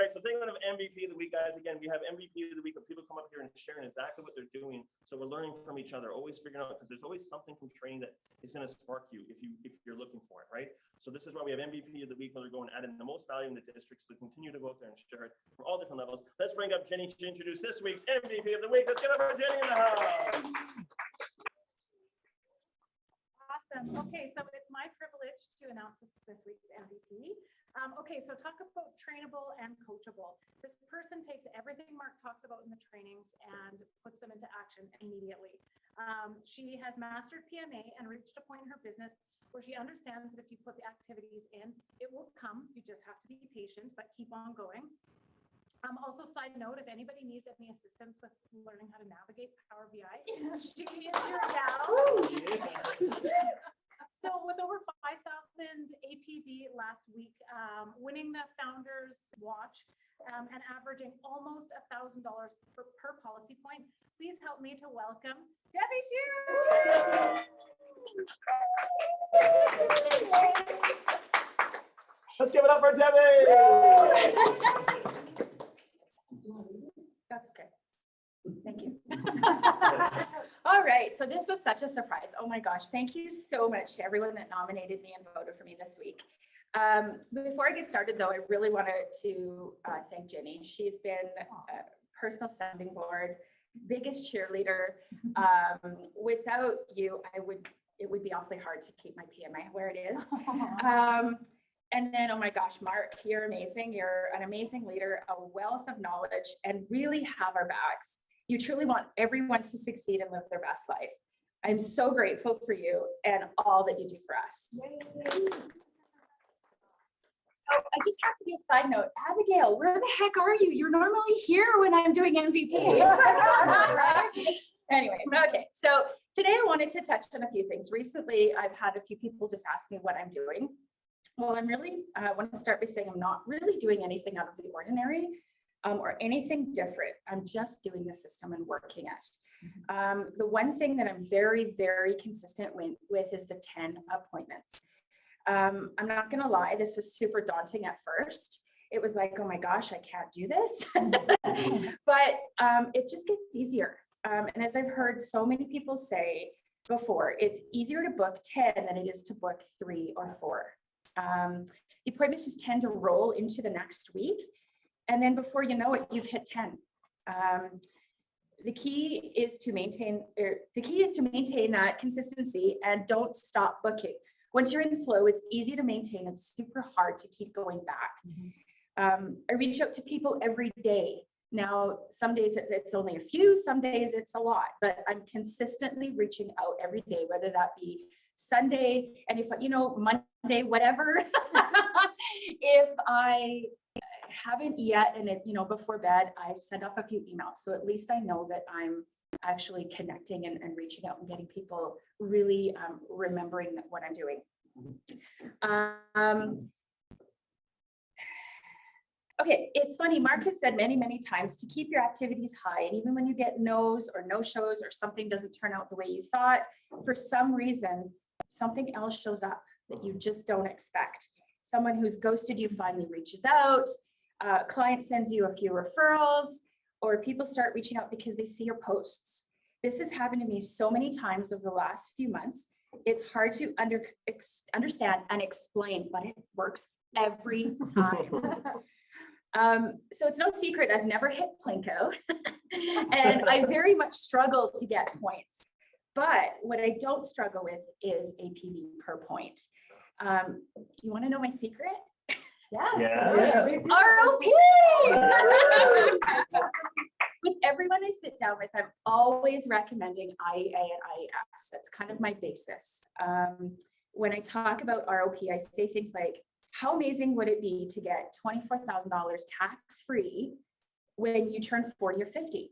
right, so thinking of MVP of the week, guys. Again, we have MVP of the week where people come up here and sharing exactly what they're doing. So we're learning from each other, always figuring out, because there's always something from training that is going to spark you if you're looking for it, right? So this is why we have MVP of the week, where they're going add in the most value in the district. So continue to go out there and share it from all different levels. Let's bring up Jenny to introduce this week's MVP of the week. Let's get over Jenny in the house. Awesome. Okay, so it's my privilege to announce this week's MVP. Okay, so talk about trainable and coachable. This person takes everything Mark talks about in the trainings and puts them into action immediately. She has mastered PMA and reached a point in her business where she understands that if you put the activities in, it will come. You just have to be patient, but keep on going. Also, side note, if anybody needs any assistance with learning how to navigate Power BI, she is your gal. So with over 5,000 APV last week, winning the Founders Watch and averaging almost $1,000 per policy point, please help me to welcome Debbie Shearer. Let's give it up for Debbie. That's okay. Thank you. All right, so this was such a surprise. Oh my gosh, thank you so much to everyone that nominated me and voted for me this week. Before I get started though, I really wanted to thank Jenny. She's been a personal sounding board, biggest cheerleader. Without you, it would be awfully hard to keep my PMI where it is. And then, oh my gosh, Mark, you're amazing. You're an amazing leader, a wealth of knowledge, and really have our backs. You truly want everyone to succeed and live their best life. I'm so grateful for you and all that you do for us. Oh, I just have to do a side note. Abigail, where the heck are you? You're normally here when I'm doing MVP. Anyways, okay. So today I wanted to touch on a few things. Recently, I've had a few people just ask me what I'm doing. Well, I want to start by saying I'm not really doing anything out of the ordinary or anything different. I'm just doing the system and working it. The one thing that I'm very, very consistent with is the 10 appointments. I'm not going to lie, this was super daunting at first. It was like, oh my gosh, I can't do this. But it just gets easier. And as I've heard so many people say before, it's easier to book 10 than it is to book 3 or 4. The appointments just tend to roll into the next week. And then before you know it, you've hit 10. The key is to maintain that consistency and don't stop booking. Once you're in flow, it's easy to maintain. It's super hard to keep going back. I reach out to people every day. Now, some days it's only a few, some days it's a lot, but I'm consistently reaching out every day, whether that be Sunday, and if Monday, whatever. If I haven't yet, and before bed, I've sent off a few emails, so at least I know that I'm actually connecting and reaching out and getting people really remembering what I'm doing. Okay, it's funny, Mark has said many, many times to keep your activities high, and even when you get no's or no-shows or something doesn't turn out the way you thought, for some reason, something else shows up that you just don't expect. Someone who's ghosted you finally reaches out, a client sends you a few referrals, or people start reaching out because they see your posts. This has happened to me so many times over the last few months. It's hard to understand and explain, but it works every time. So it's no secret I've never hit Plinko and I very much struggle to get points. But what I don't struggle with is APV per point. You want to know my secret? Yeah. ROP! With everyone I sit down with, I'm always recommending IEA and IEX. That's kind of my basis. When I talk about ROP, I say things like, how amazing would it be to get $24,000 tax-free when you turn 40 or 50?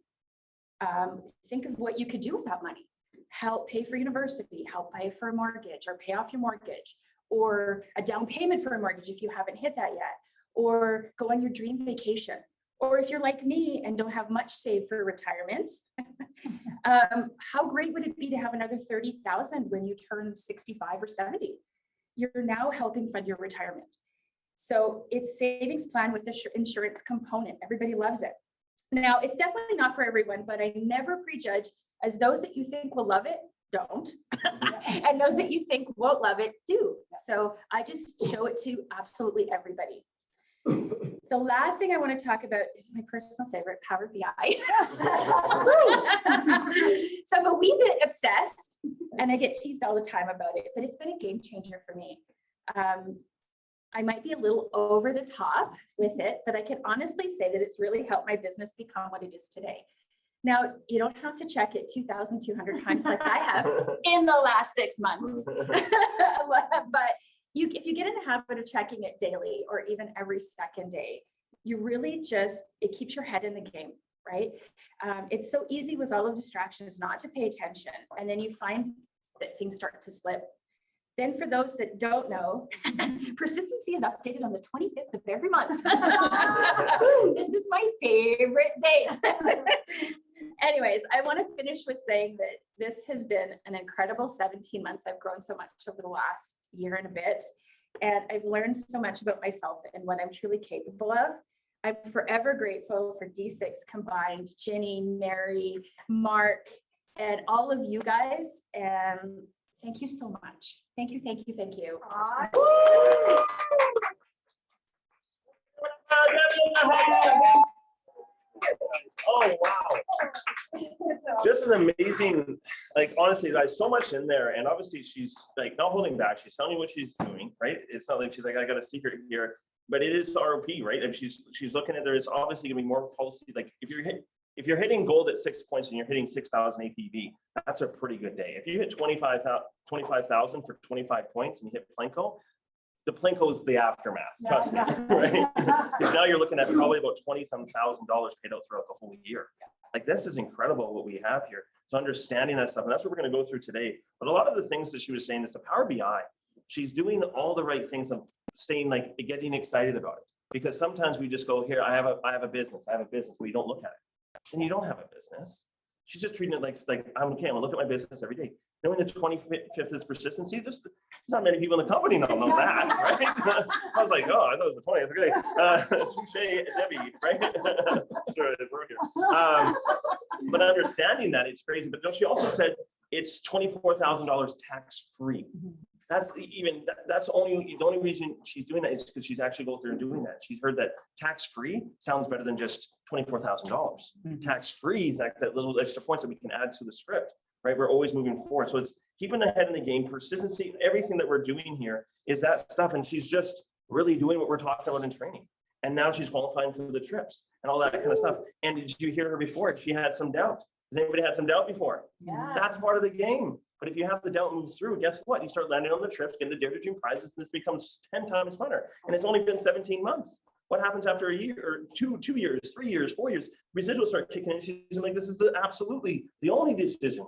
Think of what you could do with that money. Help pay for university, help pay for a mortgage or pay off your mortgage, or a down payment for a mortgage if you haven't hit that yet, or go on your dream vacation. Or if you're like me and don't have much saved for retirement, how great would it be to have another $30,000 when you turn 65 or 70? You're now helping fund your retirement. So it's savings plan with the insurance component. Everybody loves it. Now, it's definitely not for everyone, but I never prejudge, as those that you think will love it, don't. And those that you think won't love it, do. So I just show it to absolutely everybody. The last thing I want to talk about is my personal favorite, Power BI. So I'm a wee bit obsessed and I get teased all the time about it, but it's been a game changer for me. I might be a little over the top with it, but I can honestly say that it's really helped my business become what it is today. Now, you don't have to check it 2,200 times like I have in the last 6 months. But if you get in the habit of checking it daily or even every second day, you really it keeps your head in the game, right? It's so easy with all of the distractions not to pay attention. And then you find that things start to slip. Then for those that don't know, persistency is updated on the 25th of every month. This is my favorite date. Anyways, I want to finish with saying that this has been an incredible 17 months. I've grown so much over the last year and a bit, and I've learned so much about myself and what I'm truly capable of. I'm forever grateful for D6 combined, Ginny, Mary, Mark, and all of you guys. And thank you so much. Thank you, thank you, thank you. Oh, wow. Just an amazing, like, honestly, there's so much in there. And obviously she's like not holding back. She's telling you what she's doing, right? It's not like she's like, I got a secret here, but it is ROP, right? And she's looking at, there's obviously gonna be more policy. Like if you're hitting gold at 6 points and you're hitting 6,000 APV, that's a pretty good day. If you hit 25,000 for 25 points and you hit Plinko, the Plinko is the aftermath, trust me, right? Because now you're looking at probably about $20,000 paid out throughout the whole year. Like, this is incredible what we have here. So understanding that stuff, and that's what we're going to go through today. But a lot of the things that she was saying is the Power BI, she's doing all the right things of staying, like, getting excited about it. Because sometimes we just go, here, I have a business, we don't look at it. And you don't have a business. She's just treating it like I'm okay, I'm gonna look at my business every day. Knowing the 25th is persistency, there's not many people in the company know that, right? I was like, oh, I thought it was the 20th. Okay, touche, Debbie, right? Sorry, we're here. But understanding that, it's crazy. But she also said it's $24,000 tax free. That's the only reason she's doing that is because she's actually going through and doing that. She's heard that tax free sounds better than just $24,000. Tax free is like that little extra points that we can add to the script, right? We're always moving forward. So it's keeping the head in the game, persistency, everything that we're doing here is that stuff. And she's just really doing what we're talking about in training. And now she's qualifying for the trips and all that kind of stuff. And did you hear her before? She had some doubt. Has anybody had some doubt before? Yeah. That's part of the game. But if you have the doubt move through, guess what? You start landing on the trips, getting the different prizes, and this becomes 10 times funner. And it's only been 17 months. What happens after a year or 2 years, 3 years, 4 years? Residuals start kicking in. She's like, this is absolutely the only decision.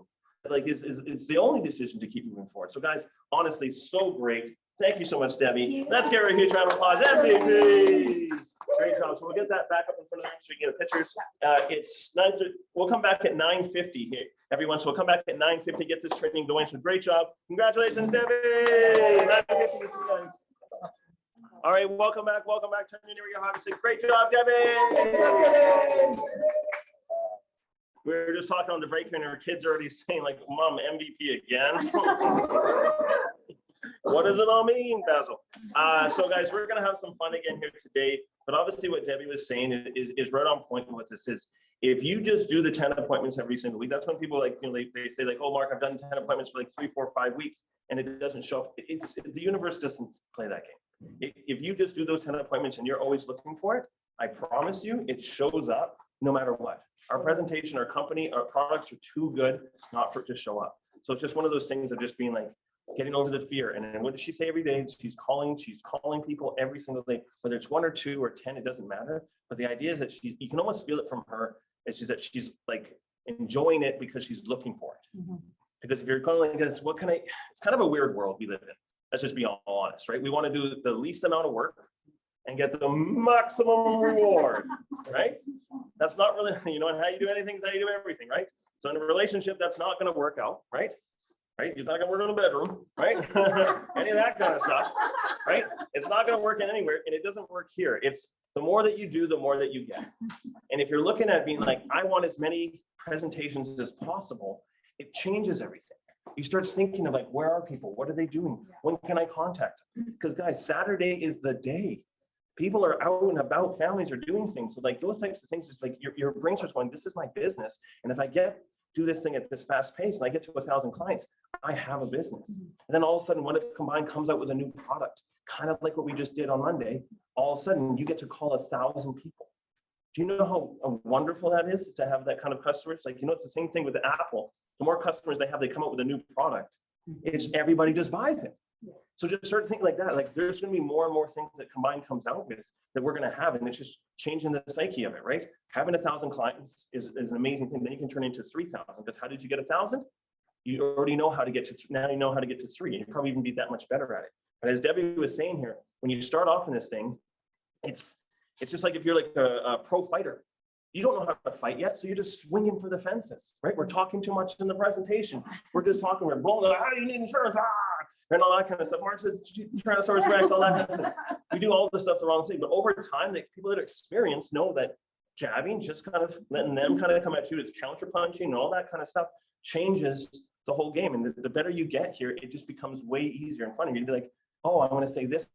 Like, it's the only decision to keep moving forward. So guys, honestly, so great. Thank you so much, Debbie. Let's give her a huge round of applause. MVP. Great job. So we'll get that back up in front of them so we can get pictures. It's 9:30. We'll come back at 9:50 here, everyone. So we'll come back at 9:50, get this training going. So great job. Congratulations, Debbie. 9:50 to see you guys. All right, welcome back. Welcome back. Turn into your hobby. Say, great job, Debbie. We were just talking on the break here, and our kids are already saying, like, Mom, MVP again. What does it all mean, Basil? So guys, we're gonna have some fun again here today, but obviously what Debbie was saying is right on point with this. Is if you just do the 10 appointments every single week, that's when people like, you know, they say like, oh, Mark, I've done 10 appointments for like 3, 4, 5 weeks, and it doesn't show up. It's the universe doesn't play that game. If you just do those 10 appointments and you're always looking for it, I promise you it shows up no matter what. Our presentation, our company, our products are too good not for it to show up. So it's just one of those things of just being like, getting over the fear. And then what does she say every day? She's calling people every single day, whether it's 1 or 2 or 10, it doesn't matter. But the idea is that you can almost feel it from her. It's just that she's like enjoying it because she's looking for it. Because if you're calling like this, it's kind of a weird world we live in. Let's just be honest, right? We want to do the least amount of work and get the maximum reward, right? That's not really, you know, how you do anything is how you do everything, right? So in a relationship, that's not going to work out, right? right? You're not gonna work in a bedroom, right? Any of that kind of stuff, right? It's not gonna work in anywhere, and it doesn't work here. It's the more that you do, the more that you get. And if you're looking at being like, I want as many presentations as possible, it changes everything. You start thinking of like, where are people? What are they doing? When can I contact them? Because guys, Saturday is the day. People are out and about, families are doing things. So like those types of things, just like your brain starts going, this is my business. And if I do this thing at this fast pace and I get to 1,000 clients, I have a business. And then all of a sudden, what if Combine comes out with a new product, kind of like what we just did on Monday? All of a sudden, you get to call 1,000 people. Do you know how wonderful that is to have that kind of customers? Like, it's the same thing with the Apple. The more customers they have, they come up with a new product. It's everybody just buys it. So just start thinking like that. Like there's going to be more and more things that Combine comes out with that we're going to have, and it's just changing the psyche of it, right? Having 1,000 clients is an amazing thing. Then you can turn into 3,000, because how did you get 1,000? You already know how to get to, now you know how to get to 3, and you probably even be that much better at it. But as Debbie was saying here, when you start off in this thing, it's just like if you're like a pro fighter. You don't know how to fight yet, so you're just swinging for the fences, right? We're talking too much in the presentation. We're just talking, we're blowing, how do you need insurance? And all that kind of stuff. Mark said, Tyrannosaurus Rex, all that kind of stuff. We do all this stuff the wrong thing. But over time, the people that are experienced know that jabbing, just kind of letting them kind of come at you, it's counter punching and all that kind of stuff changes the whole game. And the better you get here, it just becomes way easier in front of you. You'd be like, oh, I want to say this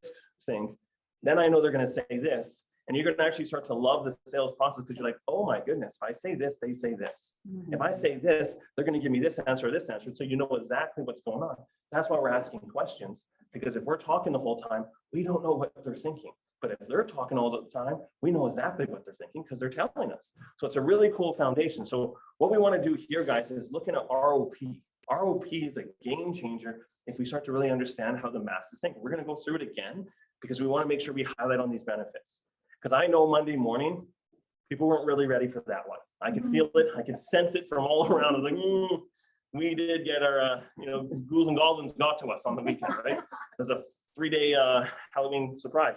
thing. Then I know they're going to say this. And you're going to actually start to love the sales process, because you're like, oh my goodness, if I say this, they say this. If I say this, they're going to give me this answer or this answer. So you know exactly what's going on. That's why we're asking questions, because if we're talking the whole time, we don't know what they're thinking. But if they're talking all the time, we know exactly what they're thinking because they're telling us. So it's a really cool foundation. So what we want to do here, guys, is looking at ROP. ROP is a game changer if we start to really understand how the masses think. We're going to go through it again because we want to make sure we highlight on these benefits. Because I know Monday morning, people weren't really ready for that one. I could feel it. I could sense it from all around. I was like, we did get our, ghouls and goblins got to us on the weekend, right? It was a 3-day Halloween surprise.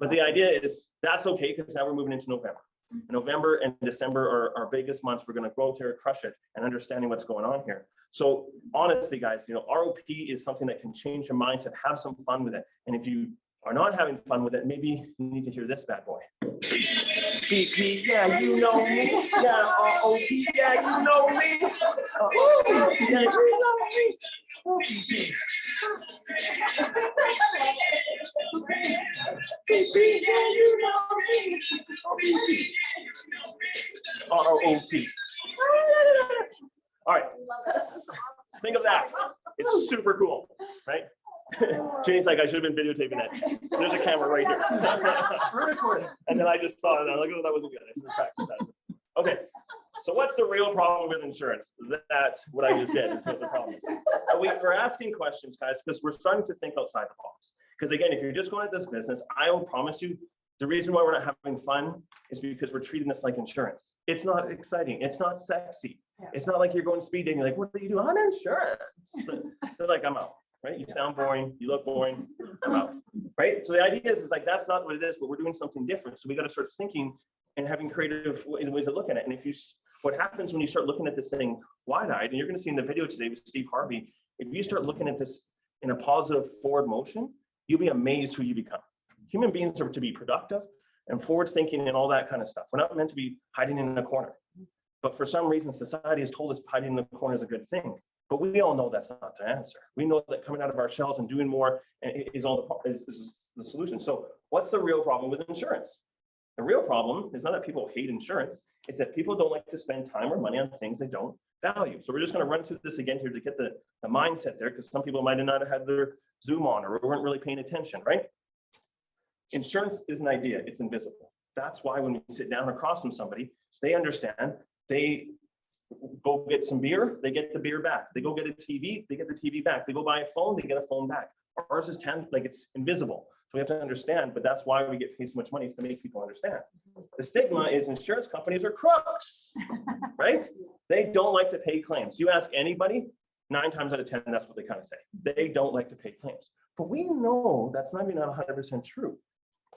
But the idea is that's okay, because now we're moving into November. November and December are our biggest months. We're going to go here, crush it, and understanding what's going on here. So honestly, guys, ROP is something that can change your mindset. Have some fun with it. And if you are not having fun with it, maybe you need to hear this bad boy. BP, yeah, you know me. Yeah, ROP, yeah, you know me. Yeah, you know me. BP, yeah, you know me. ROP. All right. Think of that. It's super cool, right? Jane's like, I should have been videotaping that. There's a camera right here. We're recording. And then I just saw it. I'm like, oh, that wasn't good. I should have practiced that. Okay. So what's the real problem with insurance? That's what I just did. Is what the problem is. We're asking questions, guys, because we're starting to think outside the box. Because again, if you're just going at this business, I will promise you, the reason why we're not having fun is because we're treating this like insurance. It's not exciting. It's not sexy. Yeah. It's not like you're going speed dating. You're like, what do you do? I'm insurance. They're like, I'm out. Right? You sound boring. You look boring. I'm out. Right? So the idea is like, that's not what it is, but we're doing something different. So we got to start thinking and having creative ways of looking at it. And what happens when you start looking at this thing wide-eyed, and you're going to see in the video today with Steve Harvey, if you start looking at this in a positive forward motion, you'll be amazed who you become. Human beings are to be productive and forward thinking and all that kind of stuff. We're not meant to be hiding in a corner. But for some reason, society has told us hiding in the corner is a good thing. But we all know that's not the answer. We know that coming out of our shells and doing more is the solution. So what's the real problem with insurance? The real problem is not that people hate insurance. It's that people don't like to spend time or money on things they don't value. So we're just going to run through this again here to get the mindset there, because some people might not have had their Zoom on or weren't really paying attention, right? Insurance is an idea. It's invisible. That's why when we sit down across from somebody, they understand. They go get some beer, they get the beer back. They go get a TV, they get the TV back. They go buy a phone, they get a phone back. Ours is like it's invisible. So we have to understand, but that's why we get paid so much money, is to make people understand. The stigma is insurance companies are crooks, right? They don't like to pay claims. You ask anybody, 9 times out of 10, that's what they kind of say. They don't like to pay claims. But we know that's maybe not 100% true.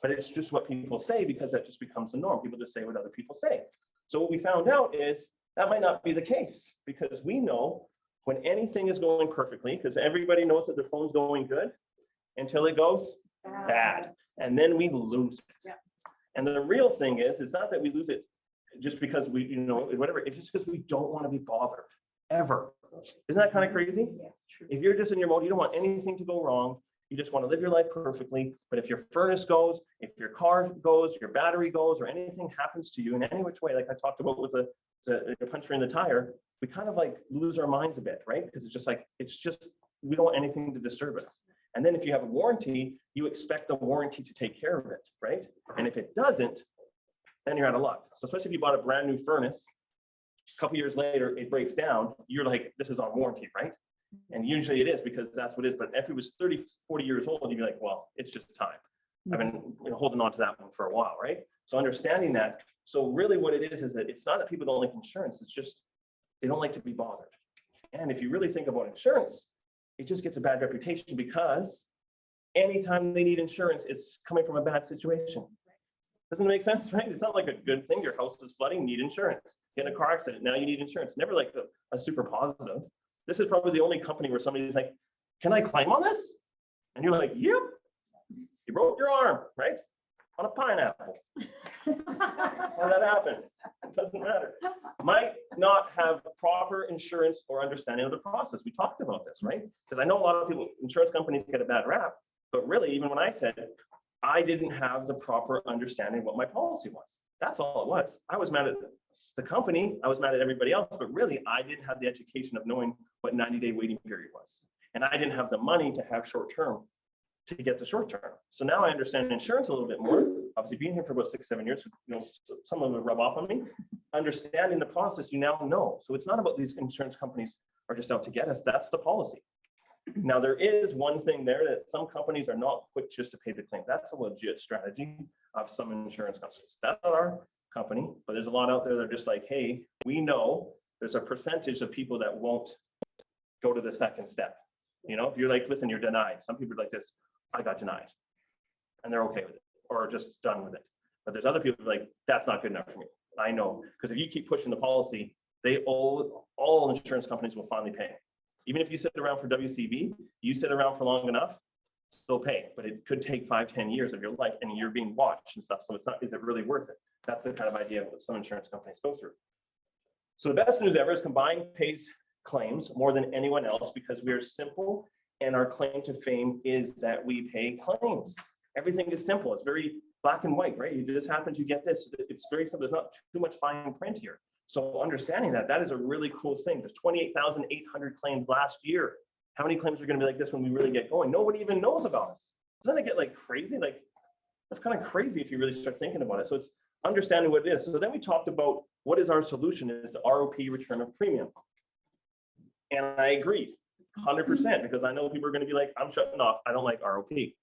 But it's just what people say, because that just becomes the norm. People just say what other people say. So what we found out is that might not be the case, because we know when anything is going perfectly, because everybody knows that their phone's going good until it goes bad. And then we lose it. Yeah. And the real thing is, it's not that we lose it just because we, you know, whatever, it's just because we don't want to be bothered, ever. Isn't that kind of crazy? If you're just in your mode, you don't want anything to go wrong. You just want to live your life perfectly. But if your furnace goes, if your car goes, your battery goes, or anything happens to you in any which way, like I talked about with the puncture in the tire, we kind of like lose our minds a bit, right? Because it's just like, we don't want anything to disturb us. And then if you have a warranty, you expect the warranty to take care of it, right? And if it doesn't, then you're out of luck. So especially if you bought a brand new furnace, a couple years later, it breaks down, you're like, this is on warranty, right? And usually it is, because that's what it is. But if it was 30, 40 years old, you'd be like, well, it's just time. I've been holding on to that one for a while, right? So understanding that. So really what it is that it's not that people don't like insurance. It's just, they don't like to be bothered. And if you really think about insurance, it just gets a bad reputation, because anytime they need insurance, it's coming from a bad situation. Doesn't it make sense, right? It's not like a good thing. Your house is flooding, need insurance. Get in a car accident, now you need insurance. Never like a super positive. This is probably the only company where somebody's like, can I claim on this? And you're like, yep. You broke your arm, right? On a pineapple. How did that happen? It doesn't matter. Might not have proper insurance or understanding of the process. We talked about this, right? Because I know a lot of people, insurance companies get a bad rap, but really, even when I said it, I didn't have the proper understanding of what my policy was. That's all it was. I was mad at the company, I was mad at everybody else, but really, I didn't have the education of knowing what 90-day waiting period was. And I didn't have the money to have short-term to get the short-term. So now I understand insurance a little bit more. Obviously, being here for about 6-7 years, you know, some of them rub off on me. Understanding the process, you now know. So it's not about these insurance companies are just out to get us. That's the policy. Now, there is one thing there that some companies are not quick just to pay the claim. That's a legit strategy of some insurance companies. That's not our company, but there's a lot out there that are just like, hey, we know there's a percentage of people that won't go to the second step. You know, if you're like, listen, you're denied. Some people are like this, I got denied. And they're okay with it, or just done with it. But there's other people like, that's not good enough for me. I know, because if you keep pushing the policy, all insurance companies will finally pay. Even if you sit around for WCB, you sit around for long enough, they'll pay. But it could take 5-10 years of your life, and you're being watched and stuff. So it's not, is it really worth it? That's the kind of idea that some insurance companies go through. So the best news ever is Combined pays claims more than anyone else, because we are simple, and our claim to fame is that we pay claims. Everything is simple. It's very black and white, right? This happens, you get this. It's very simple. There's not too much fine print here. So understanding that is a really cool thing. There's 28,800 claims last year. How many claims are going to be like this when we really get going? Nobody even knows about us. Doesn't it get like crazy? Like, that's kind of crazy if you really start thinking about it. So it's understanding what it is. So then we talked about what is our solution is the ROP, return of premium. And I agreed 100%, because I know people are going to be like, I'm shutting off. I don't like ROP.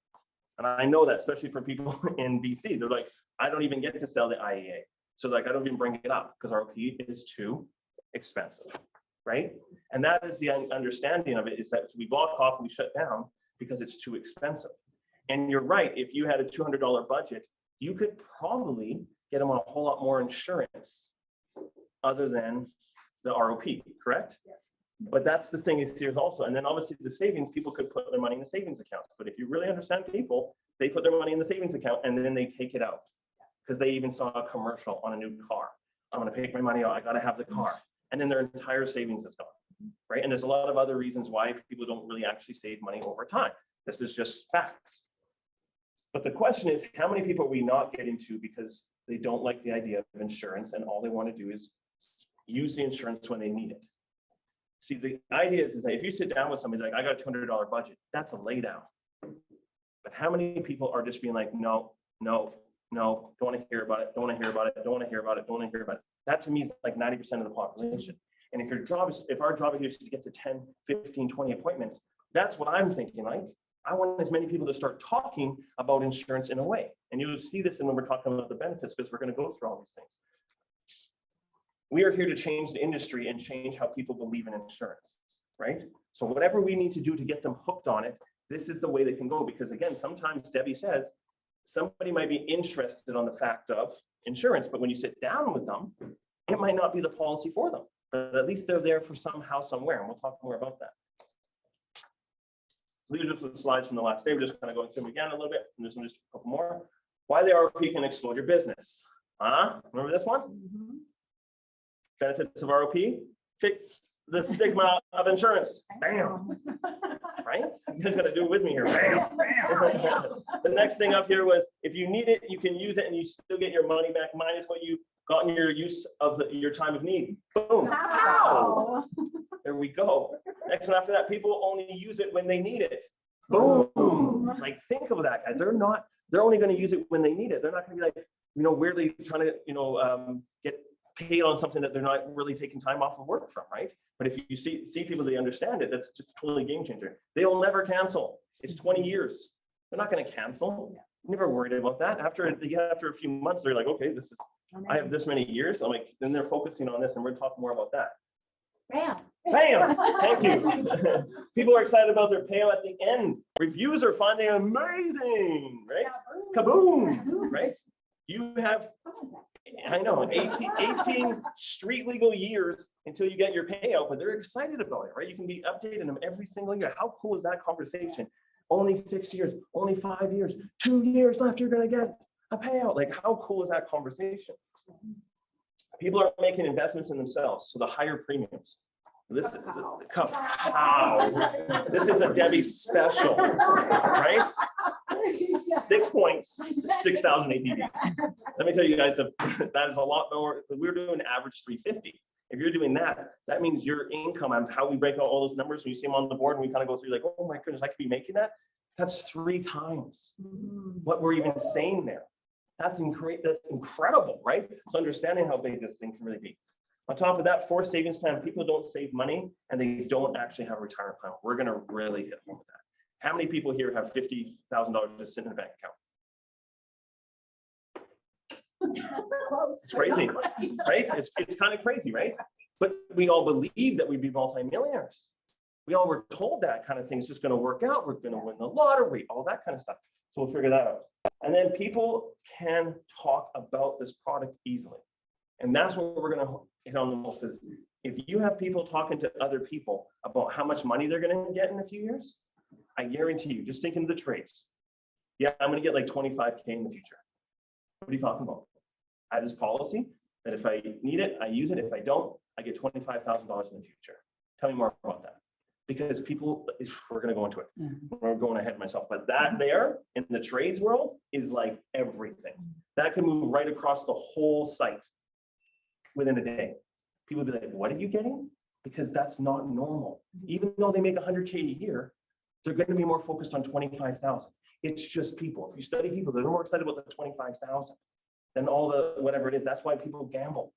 And I know that, especially for people in BC, they're like, I don't even get to sell the IEA. So like, I don't even bring it up because ROP is too expensive, right? And that is the understanding of it, is that we block off and we shut down because it's too expensive. And you're right, if you had a $200 budget, you could probably get them on a whole lot more insurance other than the ROP, correct? Yes. But that's the thing is here's also, and then obviously the savings, people could put their money in the savings account. But if you really understand people, they put their money in the savings account and then they take it out, because they even saw a commercial on a new car. I'm going to take my money out. I got to have the car. And then their entire savings is gone, right? And there's a lot of other reasons why people don't really actually save money over time. This is just facts. But the question is, how many people are we not getting to because they don't like the idea of insurance and all they want to do is use the insurance when they need it? See, the idea is that if you sit down with somebody like, I got a $200 budget, that's a lay down. But how many people are just being like, no, no, no, don't want to hear about it, don't want to hear about it, don't want to hear about it, don't want to hear about it. That to me is like 90% of the population. And if our job is to get to 10, 15, 20 appointments, that's what I'm thinking. Like, I want as many people to start talking about insurance in a way. And you'll see this when we're talking about the benefits, because we're going to go through all these things. We are here to change the industry and change how people believe in insurance, right? So whatever we need to do to get them hooked on it, this is the way they can go. Because again, sometimes Debbie says, somebody might be interested on the fact of insurance, but when you sit down with them, it might not be the policy for them. but at least they're there for somehow, somewhere, and we'll talk more about that. These are just the slides from the last day. We're just kind of going through them again a little bit, and just a couple more. Why the ROP can explode your business. Remember this one? Benefits of ROP, fix the stigma of insurance. Bam. Right? You guys got to do it with me here. Bam. The next thing up here was, if you need it, you can use it and you still get your money back minus what you got in your use of your time of need. Boom. Wow. There we go. Next one after that, people only use it when they need it. Boom. Like, think of that, guys. They're only going to use it when they need it. They're not going to be like, weirdly trying to, get paid on something that they're not really taking time off of work from, right? But if you see people, they understand it, that's just totally game changer. They'll never cancel. It's 20 years. They're not going to cancel. Never worried about that. After a few months, they're like, okay, I have this many years. I'm like, then they're focusing on this, and we're talking more about that. Bam. Bam! Thank you. People are excited about their payout at the end. Reviews are finding amazing, right? Kaboom, right? You have, I know, 18 street legal years until you get your payout, but they're excited about it, right? You can be updating them every single year. How cool is that conversation? Only 6 years, only 5 years, 2 years left, you're going to get a payout. Like, how cool is that conversation? People are making investments in themselves, so the higher premiums. This is a Debbie special, right? 6,000 APV. Let me tell you guys, that is a lot more. We're doing average 350. If you're doing that, that means your income, and how we break out all those numbers, when you see them on the board and we kind of go through like, oh my goodness, I could be making that. That's 3 times what we're even saying there. That's incredible, right? So understanding how big this thing can really be. On top of that, forced savings plan, people don't save money and they don't actually have a retirement plan. We're going to really hit home with that. How many people here have $50,000 just sitting in a bank account? It's crazy, right? It's kind of crazy, right? But we all believe that we'd be multimillionaires. We all were told that kind of thing is just going to work out. We're going to win the lottery, all that kind of stuff. So we'll figure that out. And then people can talk about this product easily. And that's what we're going to hit on the most, is if you have people talking to other people about how much money they're going to get in a few years, I guarantee you, just think of the trades. Yeah, I'm going to get like 25K in the future. What are you talking about? I have this policy that if I need it, I use it. If I don't, I get $25,000 in the future. Tell me more about that. Because people, we're going to go into it. We're going ahead of myself, but that there in the trades world is like everything. That could move right across the whole site within a day. People would be like, what are you getting? Because that's not normal. Even though they make 100K a year, they're going to be more focused on 25,000. It's just people. If you study people, they're more excited about the 25,000 than all the whatever it is. That's why people gamble.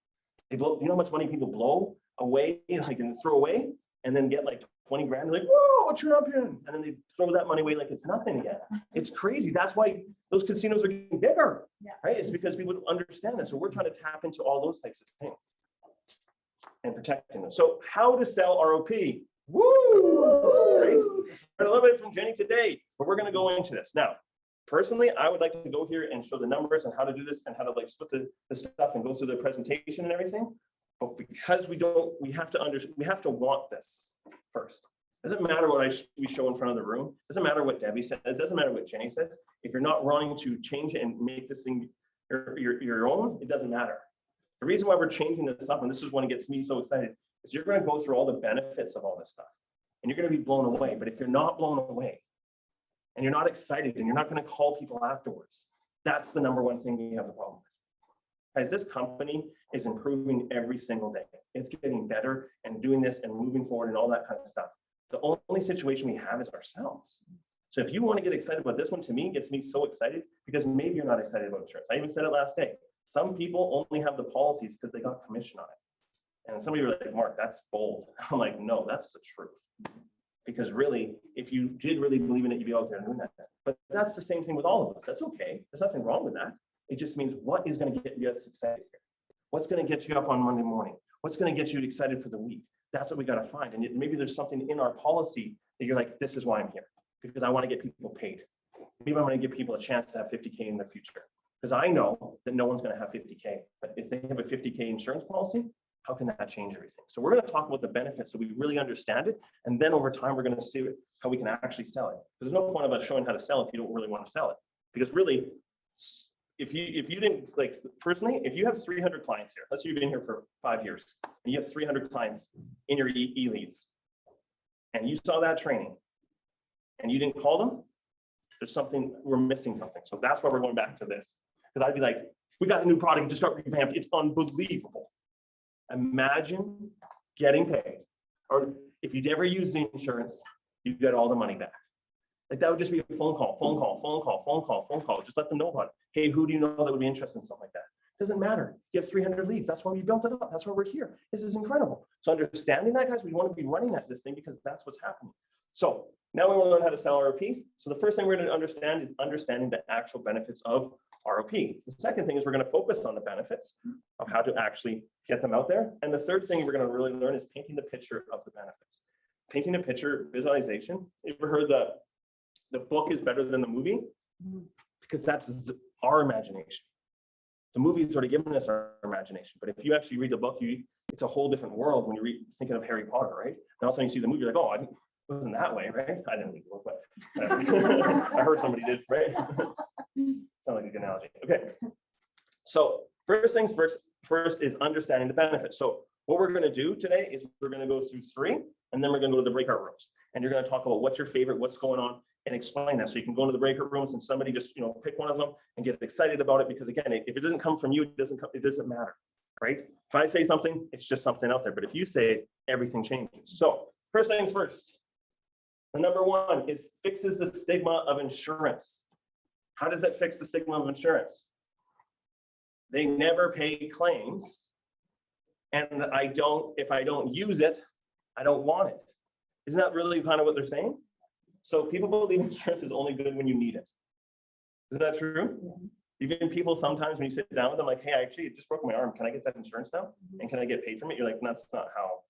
They blow, you know how much money people blow away, like, and throw away, and then get like 20 grand, like, whoa, a champion. And then they throw that money away like it's nothing again. It's crazy. That's why those casinos are getting bigger, right? It's because people don't understand this. So we're trying to tap into all those types of things and protecting them. So how to sell ROP? Woo! Right? A little bit from Jenny today, but we're going to go into this. Now, personally, I would like to go here and show the numbers and how to do this and how to like split the stuff and go through the presentation and everything. But because we have to want this first. Doesn't matter what we show in front of the room. Doesn't matter what Debbie says. Doesn't matter what Jenny says. If you're not wanting to change it and make this thing your own, it doesn't matter. The reason why we're changing this up, and this is when it gets me so excited, is you're going to go through all the benefits of all this stuff, and you're going to be blown away. But if you're not blown away, and you're not excited, and you're not going to call people afterwards, that's the number one thing we have the problem with. As this company is improving every single day, it's getting better and doing this and moving forward and all that kind of stuff. The only situation we have is ourselves. So if you want to get excited about this one, to me, gets me so excited because maybe you're not excited about insurance. I even said it last day. Some people only have the policies because they got commission on it. And some of you are like, Mark, that's bold. I'm like, no, that's the truth. Because really, if you did really believe in it, you'd be out there doing that. But that's the same thing with all of us. That's okay. There's nothing wrong with that. It just means what is going to get you excited here? What's going to get you up on Monday morning? What's going to get you excited for the week? That's what we got to find. And maybe there's something in our policy that you're like, this is why I'm here, because I want to get people paid. Maybe I'm going to give people a chance to have 50K in the future, because I know that no one's going to have 50K. But if they have a 50K insurance policy, how can that change everything? So we're going to talk about the benefits so we really understand it. And then over time, we're going to see how we can actually sell it. There's no point of us showing how to sell if you don't really want to sell it. Because really, if you didn't, like, personally, if you have 300 clients here, let's say you've been here for 5 years, and you have 300 clients in your e-leads, and you saw that training, and you didn't call them, there's something, we're missing something. So that's why we're going back to this. Because I'd be like, we got a new product, it just got revamped, it's unbelievable. Imagine getting paid, or if you'd ever used the insurance, you get all the money back. Like that would just be a phone call, phone call, phone call, phone call, phone call. Just let them know about it. Hey, who do you know that would be interested in something like that? Doesn't matter. You have 300 leads. That's why we built it up. That's why we're here. This is incredible. So understanding that, guys, we want to be running at this thing because that's what's happening. So now we want to learn how to sell ROP. So the first thing we're going to understand is understanding the actual benefits of ROP. The second thing is we're going to focus on the benefits of how to actually get them out there. And the third thing we're going to really learn is painting the picture of the benefits. Painting a picture, visualization. You ever heard the book is better than the movie? Because that's our imagination. The movie's already given us our imagination. But if you actually read the book, it's a whole different world when you're thinking of Harry Potter, right? And also you see the movie, you're like, oh, it wasn't that way, right? I didn't read the book, but I heard somebody did, right? Sound like a good analogy. Okay. So first things first is understanding the benefits. So what we're going to do today is we're going to go through 3, and then we're going to go to the breakout rooms. And you're going to talk about what's your favorite, what's going on, and explain that. So you can go into the breakout rooms and somebody just, pick one of them and get excited about it. Because again, if it doesn't come from you, it doesn't matter, right? If I say something, it's just something out there. But if you say it, everything changes. So first things first. The number 1 is fixes the stigma of insurance. How does that fix the stigma of insurance? They never pay claims. And if I don't use it, I don't want it. Isn't that really kind of what they're saying? So people believe insurance is only good when you need it. Is that true? Even people sometimes when you sit down with them, like, hey, I actually just broke my arm. Can I get that insurance now? And can I get paid from it? You're like, that's not how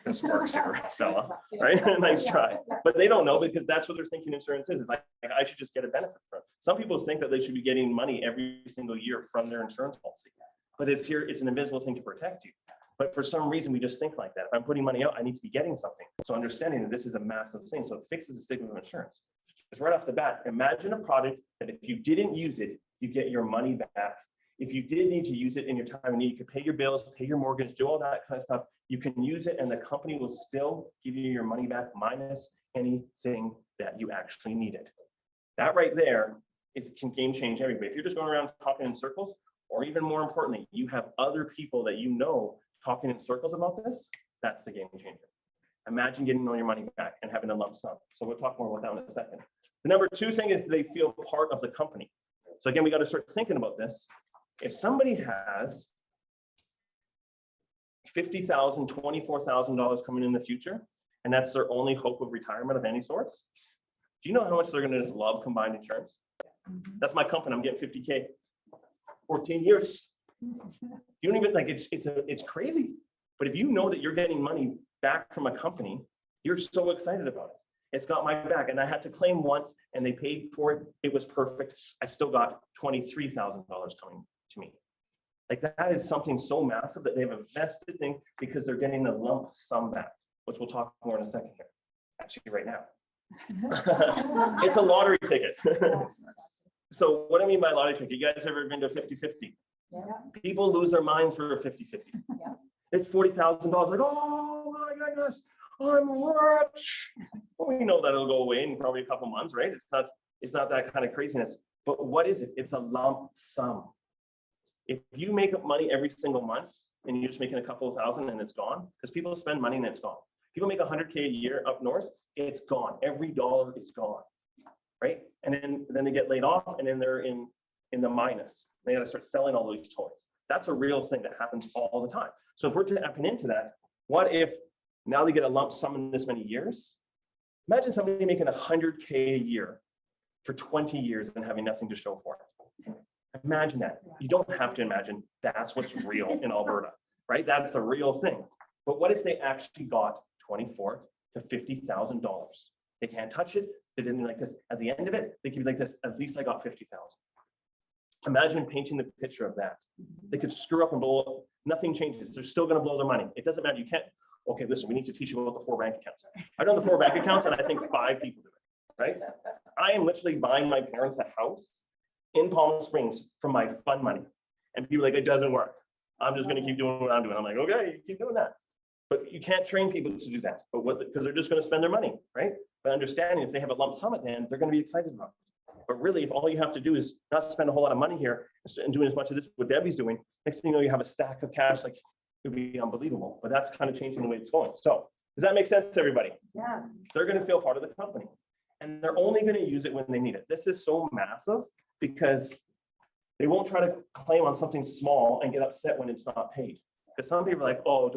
this works here, fella. Right? Nice try. But they don't know because that's what they're thinking insurance is. It's like, I should just get a benefit from it. Some people think that they should be getting money every single year from their insurance policy. But it's an invisible thing to protect you. But for some reason, we just think like that. If I'm putting money out, I need to be getting something. So understanding that this is a massive thing. So it fixes the stigma of insurance. Just right off the bat, imagine a product that if you didn't use it, you get your money back. If you did need to use it in your time of need, you could pay your bills, pay your mortgage, do all that kind of stuff. You can use it and the company will still give you your money back minus anything that you actually needed. That right there can game change everybody. If you're just going around talking in circles, or even more importantly, you have other people that you know talking in circles about this, that's the game changer. Imagine getting all your money back and having a lump sum. So we'll talk more about that in a second. The number 2 thing is they feel part of the company. So again, we got to start thinking about this. If somebody has $50,000, $24,000 coming in the future, and that's their only hope of retirement of any sorts, do you know how much they're going to just love combined insurance? That's my company. I'm getting 50K, 14 years. You don't even like it's crazy. But if you know that you're getting money back from a company, you're so excited about it. It's got my back, and I had to claim once, and they paid for it. It was perfect. I still got $23,000 coming to me. Like that is something so massive that they have a vested thing because they're getting a lump sum back, which we'll talk more in a second here. Actually, right now, it's a lottery ticket. So what I mean by lottery ticket, you guys ever been to 50-50? Yeah. People lose their minds for a 50-50. Yeah. It's $40,000. Like, oh my goodness, I'm rich. Well, we know that it'll go away in probably a couple months, right? It's not that kind of craziness. But what is it? It's a lump sum. If you make up money every single month and you're just making a couple of thousand and it's gone, because people spend money and it's gone. People make 100K a year up north, it's gone. Every dollar is gone, right? And then they get laid off and then they're in the minus. They got to start selling all these toys. That's a real thing that happens all the time. So if we're tapping into that, what if now they get a lump sum in this many years? Imagine somebody making 100K a year for 20 years and having nothing to show for it. Imagine that. You don't have to imagine. That's what's real in Alberta, right? That's a real thing. But what if they actually got $24,000 to $50,000? They can't touch it. They didn't like this. At the end of it, they could be like this. At least I got 50,000. Imagine painting the picture of that. They could screw up and blow Nothing changes. They're still going to blow their money. It doesn't matter. You can't, okay, listen, we need to teach you about the 4 bank accounts. I've done the 4 bank accounts and I think 5 people do it, right? I am literally buying my parents a house in Palm Springs from my fund money. And people are like, it doesn't work. I'm just going to keep doing what I'm doing. I'm like, okay, you keep doing that. But you can't train people to do that. But what, because they're just going to spend their money, right? But understanding if they have a lump sum at the end, they're going to be excited about it. But really, if all you have to do is not spend a whole lot of money here and doing as much of this, what Debbie's doing, next thing you know, you have a stack of cash, like it would be unbelievable. But that's kind of changing the way it's going. So does that make sense to everybody? Yes. They're going to feel part of the company. And they're only going to use it when they need it. This is so massive because they won't try to claim on something small and get upset when it's not paid. Because some people are like, oh,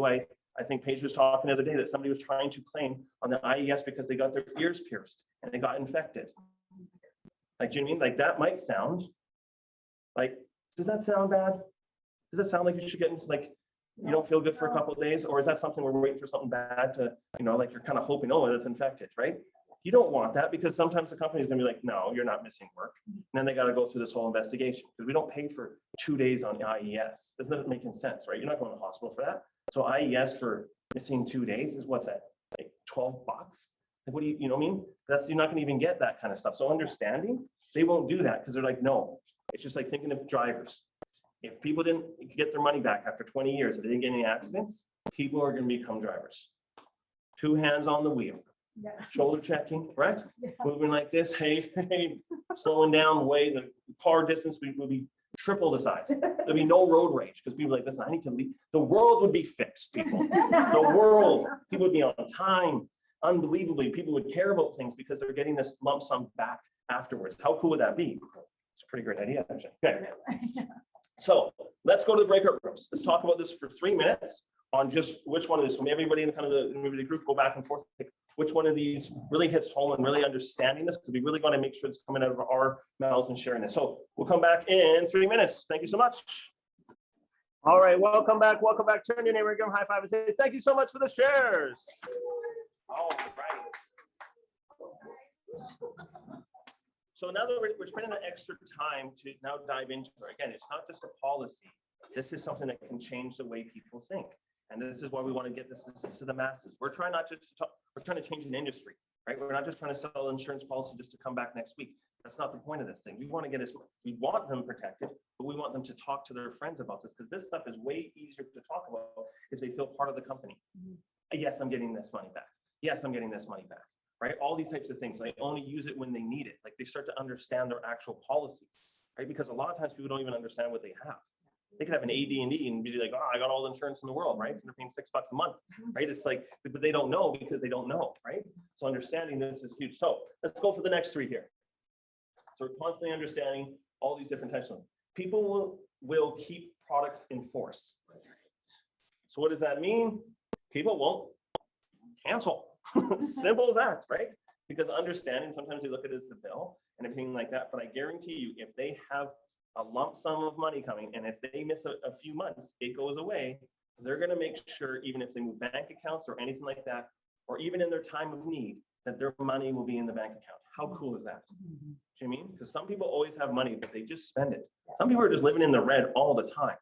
I think Paige was talking the other day that somebody was trying to claim on the IES because they got their ears pierced and they got infected. Like, do you know what I mean? Like that might sound like, does that sound bad? Does that sound like you should get into like, you don't feel good for a couple of days? Or is that something where we're waiting for something bad to, you know, like you're kind of hoping, oh, that's infected, right? You don't want that because sometimes the company is going to be like, no, you're not missing work. And then they got to go through this whole investigation because we don't pay for 2 days on IES. Doesn't that make sense, right? You're not going to the hospital for that. So IES for missing 2 days is what's that? Like $12? Like, what do you know what I mean? You're not going to even get that kind of stuff. So understanding, they won't do that because they're like, no, it's just like thinking of drivers. If people didn't get their money back after 20 years, if they didn't get any accidents, people are going to become drivers. 2 hands on the wheel. Yeah. Shoulder checking, right? Yeah. Moving like this, hey, slowing down the way the car distance will be triple the size. There'll be no road rage because people are like, listen, I need to leave. The world would be fixed, people. The world, people would be on time. Unbelievably, people would care about things because they're getting this lump sum back afterwards. How cool would that be? It's a pretty great idea, actually. Okay. So let's go to the breakout rooms. Let's talk about this for 3 minutes on just which one of this. So maybe everybody in the kind of maybe the group go back and forth. Which one of these really hits home and really understanding this, because we really want to make sure it's coming out of our mouths and sharing this. So we'll come back in 3 minutes. Thank you so much. All right, welcome back. Welcome back. Turn your neighbor, give them a high five and say, thank you so much for the shares. All right. So now that we're spending the extra time to now dive into it, again, it's not just a policy. This is something that can change the way people think. And this is why we want to get this to the masses. We're trying not just to talk, we're trying to change an industry, right? We're not just trying to sell insurance policy just to come back next week. That's not the point of this thing. We want to get we want them protected, but we want them to talk to their friends about this because this stuff is way easier to talk about if they feel part of the company. Yes, I'm getting this money back. Yes, I'm getting this money back, right? All these types of things. They only use it when they need it. Like they start to understand their actual policies, right? Because a lot of times people don't even understand what they have. They could have an AD&D and be like, oh, I got all the insurance in the world, right? And they're paying $6 a month, right? It's like, but they don't know because they don't know, right? So understanding this is huge. So let's go for the next 3 here. So we're constantly understanding all these different types of them. People will keep products in force. So what does that mean? People won't cancel. Simple as that, right? Because understanding, sometimes they look at it as the bill and everything like that. But I guarantee you, if they have a lump sum of money coming, and if they miss a few months, it goes away. They're going to make sure, even if they move bank accounts or anything like that, or even in their time of need, that their money will be in the bank account. How cool is that? Do you mean? Because some people always have money, but they just spend it. Some people are just living in the red all the time.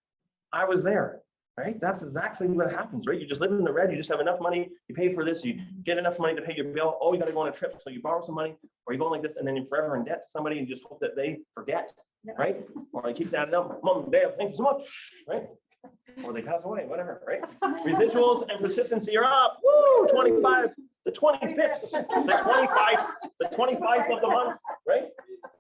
I was there, right? That's exactly what happens, right? You just live in the red. You just have enough money. You pay for this. You get enough money to pay your bill. Oh, you got to go on a trip. So you borrow some money, or you go like this, and then you're forever in debt to somebody and just hope that they forget. Right? Or I keep adding up, Mom, Dad, thank you so much, right? Or they pass away, whatever, right? Residuals and persistency are up. Woo! 25, the 25th, the 25th of the month, right?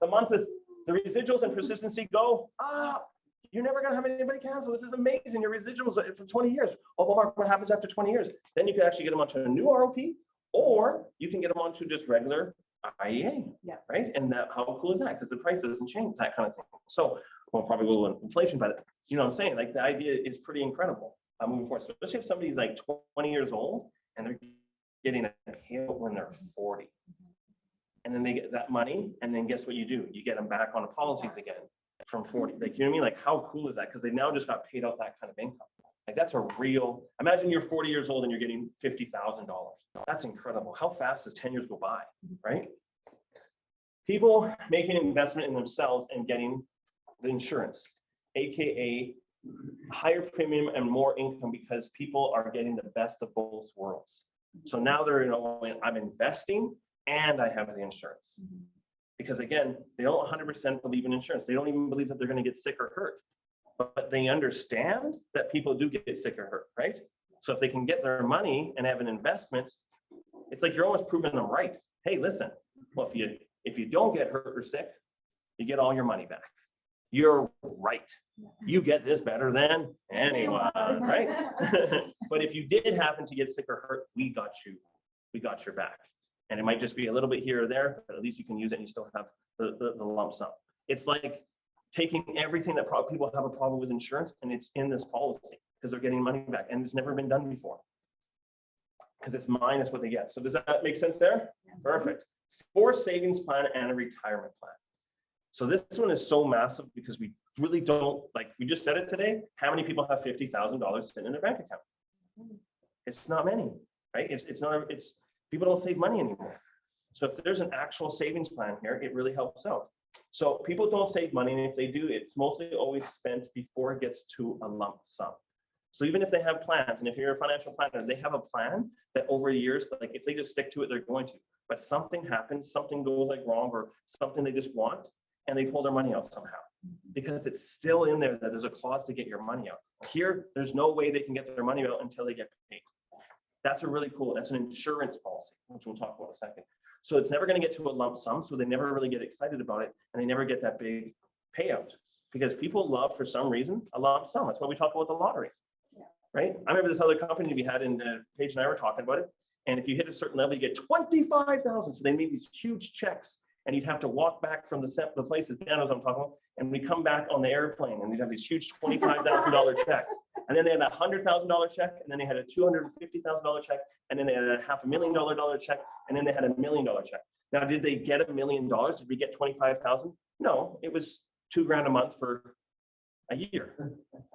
The month is the residuals and persistency go up. You're never gonna have anybody cancel. This is amazing. Your residuals are for 20 years. Oh, Mark, what happens after 20 years? Then you can actually get them onto a new ROP, or you can get them onto just regular IEA, right? And that, how cool is that? Because the price doesn't change, that kind of thing. So we'll probably go with inflation, but you know what I'm saying? Like the idea is pretty incredible moving forward. So especially if somebody's like 20 years old and they're getting a payout when they're 40. And then they get that money, and then guess what you do? You get them back on the policies again from 40. Like, you know what I mean? Like, how cool is that? Because they now just got paid out that kind of income. Like, that's a real, imagine you're 40 years old and you're getting $50,000. That's incredible. How fast does 10 years go by, right? People making an investment in themselves and getting the insurance, AKA higher premium and more income because people are getting the best of both worlds. So now they're, I'm investing and I have the insurance. Because again, they don't 100% believe in insurance. They don't even believe that they're going to get sick or hurt, but they understand that people do get sick or hurt, right? So if they can get their money and have an investment, it's like you're almost proving them right. Hey, listen, well, if you don't get hurt or sick, you get all your money back. You're right. You get this better than anyone, right? But if you did happen to get sick or hurt, we got you. We got your back. And it might just be a little bit here or there, but at least you can use it and you still have the lump sum. It's like taking everything that people have a problem with insurance and it's in this policy because they're getting money back and it's never been done before. Because it's minus what they get. So does that make sense there? Yeah. Perfect. 4 savings plan and a retirement plan. So this one is so massive because we really don't, like we just said it today, how many people have $50,000 sitting in their bank account? It's not many, right? It's people don't save money anymore. So if there's an actual savings plan here, it really helps out. So people don't save money, and if they do, it's mostly always spent before it gets to a lump sum. So even if they have plans, and if you're a financial planner, they have a plan that over years, like if they just stick to it, they're going to. But something happens, something goes like wrong, or something they just want, and they pull their money out somehow. Because it's still in there that there's a clause to get your money out. Here, there's no way they can get their money out until they get paid. That's that's an insurance policy, which we'll talk about in a second. So it's never going to get to a lump sum, so they never really get excited about it, and they never get that big payout. Because people love, for some reason, a lump sum. That's why we talk about the lottery, right? I remember this other company we had, and Paige and I were talking about it, and if you hit a certain level, you get 25,000. So they made these huge checks, and you'd have to walk back from the places, Dan knows what I'm talking about, and we come back on the airplane, and we'd have these huge $25,000 checks. And then they had a $100,000 check, and then they had a $250,000 check, and then they had a $500,000 check, and then they had a $1 million check. Now, did they get $1 million? Did we get 25,000? No, it was $2,000 a month for a year,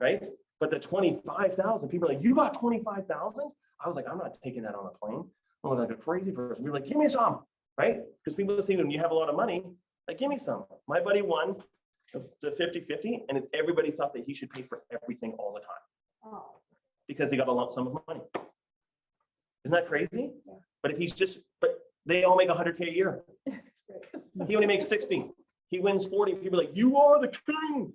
right? But the 25,000, people are like, you got 25,000? I was like, I'm not taking that on a plane. I'm like a crazy person. We were like, give me some, right? Because people think when you have a lot of money, like, give me some. My buddy won the 50-50, and everybody thought that he should pay for everything all the time. Oh. Because he got a lump sum of money. Isn't that crazy? Yeah. But they all make 100K a year. He only makes 60. He wins 40. People are like, you are the king.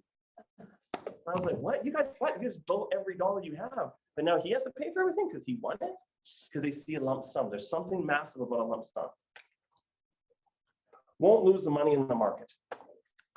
I was like, what? You guys just blow every dollar you have. But now he has to pay for everything because he won it? Because they see a lump sum. There's something massive about a lump sum. Won't lose the money in the market.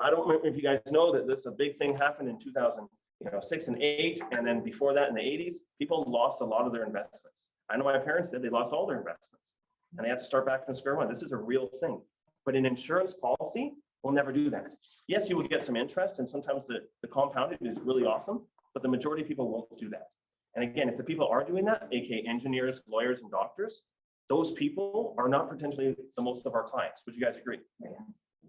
I don't remember if you guys know that this a big thing happened in 2006 and 8, and then before that in the 80s, people lost a lot of their investments. I know my parents said they lost all their investments and they had to start back from square one. This is a real thing. But an insurance policy will never do that. Yes, you will get some interest, and sometimes the compounded is really awesome, but the majority of people won't do that. And again, if the people are doing that, aka engineers, lawyers, and doctors, those people are not potentially the most of our clients. Would you guys agree? Yes.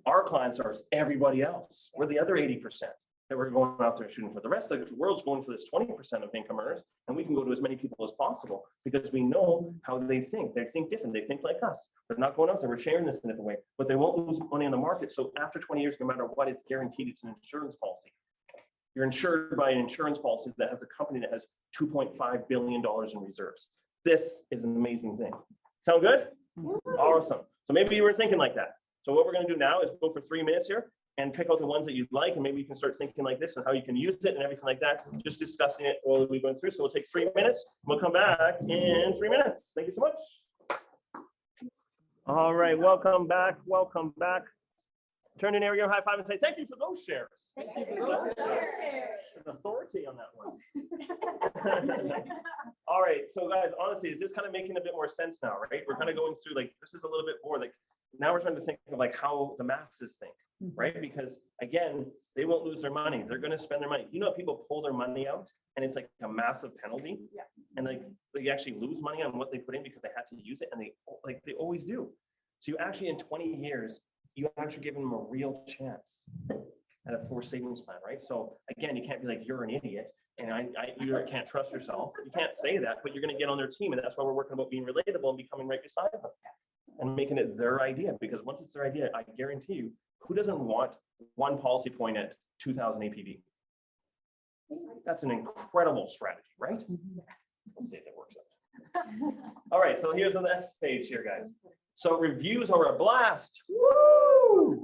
Our clients are everybody else. We're the other 80% that we're going out there shooting for. The rest of the world's going for this 20% of income earners, and we can go to as many people as possible because we know how they think. They think different. They think like us. They're not going out there. We're sharing this in a different way, but they won't lose money in the market. So after 20 years, no matter what, it's guaranteed. It's an insurance policy. You're insured by an insurance policy that has a company that has $2.5 billion in reserves. This is an amazing thing. Sound good? Awesome. So maybe you were thinking like that. So what we're going to do now is go for 3 minutes here and pick out the ones that you'd like, and maybe you can start thinking like this and how you can use it and everything like that. Just discussing it while we're going through. So we'll take 3 minutes. We'll come back in 3 minutes. Thank you so much. All right, welcome back. Welcome back. Turn in area high five and say thank you for those shares. Thank you for those shares. There's authority on that one. All right, so guys, honestly, is this kind of making a bit more sense now, right? We're kind of going through like, this is a little bit more like, now we're trying to think of like how the masses think, right? Because again, they won't lose their money. They're going to spend their money. You know, people pull their money out and it's like a massive penalty. Yeah. And like they actually lose money on what they put in because they had to use it, and they always do. So you actually, in 20 years, you actually give them a real chance at a forced savings plan, right? So again, you can't be like, you're an idiot and you can't trust yourself. You can't say that, but you're going to get on their team. And that's why we're working about being relatable and becoming right beside them and making it their idea. Because once it's their idea, I guarantee you, who doesn't want one policy point at 2,000 APV? That's an incredible strategy, right? We'll see if it works out. All right, so here's the next page here, guys. So reviews are a blast. Woo!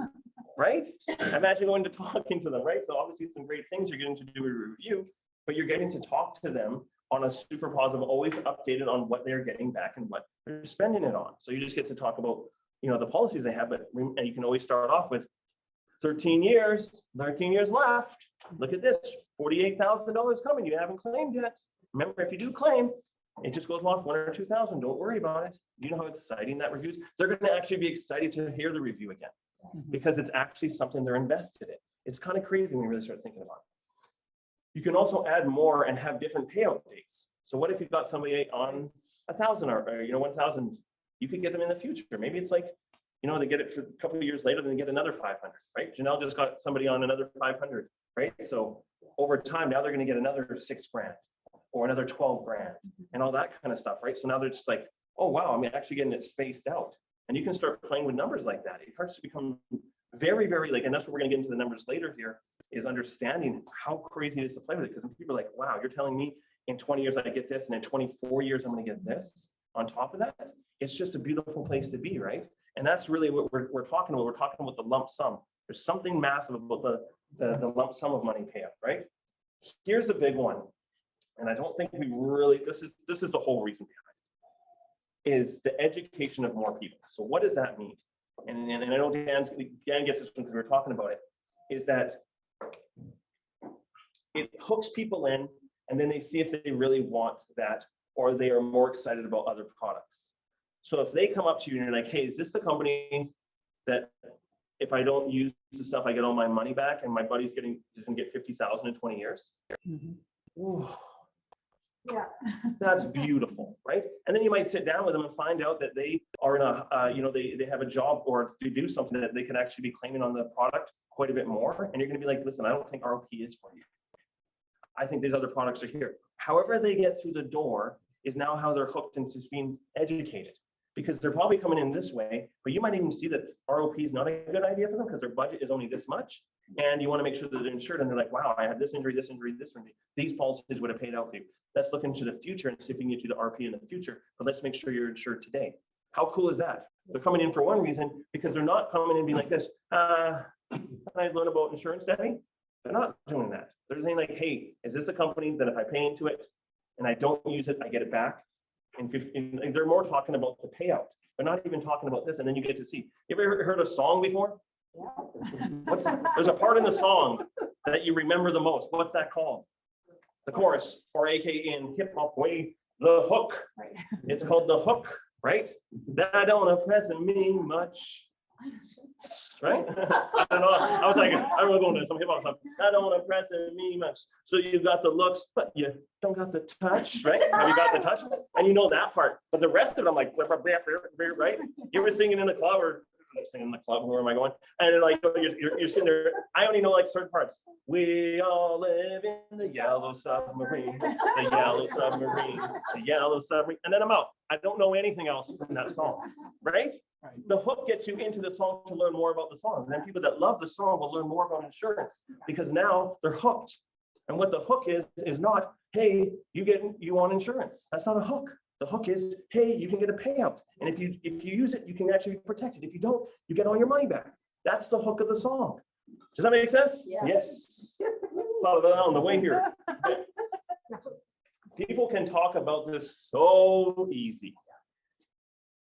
Right? Imagine going to talking to them, right? So obviously some great things you're getting to do a review, but you're getting to talk to them on a super positive, always updated on what they're getting back and what they're spending it on. So you just get to talk about, you know, the policies they have, but and you can always start off with 13 years left. Look at this, $48,000 coming. You haven't claimed yet. Remember, if you do claim, it just goes off 1 or 2,000. Don't worry about it. You know how exciting that review is? They're going to actually be excited to hear the review again because it's actually something they're invested in. It's kind of crazy when you really start thinking about it. You can also add more and have different payout dates. So what if you've got somebody on 1,000 or 1,000? You could get them in the future. Maybe it's like, you know, they get it for a couple of years later, then they get another 500, right? Janelle just got somebody on another 500, right? So over time, now they're going to get another $6,000 or another 12 grand and all that kind of stuff, right? So now they're just like, oh, wow, I'm actually getting it spaced out. And you can start playing with numbers like that. It starts to become very, very like, and that's what we're going to get into the numbers later here, is understanding how crazy it is to play with it. Because people are like, wow, you're telling me in 20 years I get this, and in 24 years I'm going to get this on top of that. It's just a beautiful place to be, right? And that's really what we're talking about. We're talking about the lump sum. There's something massive about the lump sum of money payout, right? Here's a big one. And I don't think we really, this is the whole reason behind it, is the education of more people. So what does that mean? And I know Dan gets this because we were talking about it, is that it hooks people in and then they see if they really want that or they are more excited about other products. So if they come up to you and you're like, hey, is this the company that if I don't use the stuff, I get all my money back and my buddy's just gonna get 50,000 in 20 years? Ooh, Yeah. that's beautiful, right? And then you might sit down with them and find out that they are in a, they have a job or they do something that they could actually be claiming on the product quite a bit more. And you're gonna be like, listen, I don't think ROP is for you. I think these other products are here. However they get through the door is now how they're hooked into being educated. Because they're probably coming in this way, but you might even see that ROP is not a good idea for them because their budget is only this much. And you want to make sure that they're insured and they're like, wow, I have this injury, this injury, this injury. These policies would have paid out for you. Let's look into the future and see if we can get you to RP in the future, but let's make sure you're insured today. How cool is that? They're coming in for one reason because they're not coming in and being like this. Can I learn about insurance, Debbie? They're not doing that. They're saying like, hey, is this a company that if I pay into it and I don't use it, I get it back? And they're more talking about the payout. They're not even talking about this. And then you get to see. You ever heard a song before? Yeah. There's a part in the song that you remember the most. What's that called? The chorus, or AKA in hip hop way, the hook. Right. It's called the hook, right? That don't impress me much. Right? I don't know. I was like, I don't want to go into some hip hop stuff. That don't impress me much. So you got the looks, but you don't got the touch, right? Have you got the touch? And you know that part. But the rest of it, I'm like, right? You were singing in the club or singing in the club, where am I going? And like you're sitting there. I only know like certain parts. We all live in the yellow submarine, the yellow submarine, the yellow submarine. And then I'm out. I don't know anything else from that song, right? The hook gets you into the song to learn more about the song. And then people that love the song will learn more about insurance because now they're hooked. And what the hook is not, hey, you want insurance. That's not a hook. The hook is, hey, you can get a payout. And if you use it, you can actually be protected. If you don't, you get all your money back. That's the hook of the song. Does that make sense? Yeah. Yes. Thought of it on the way here. People can talk about this so easy.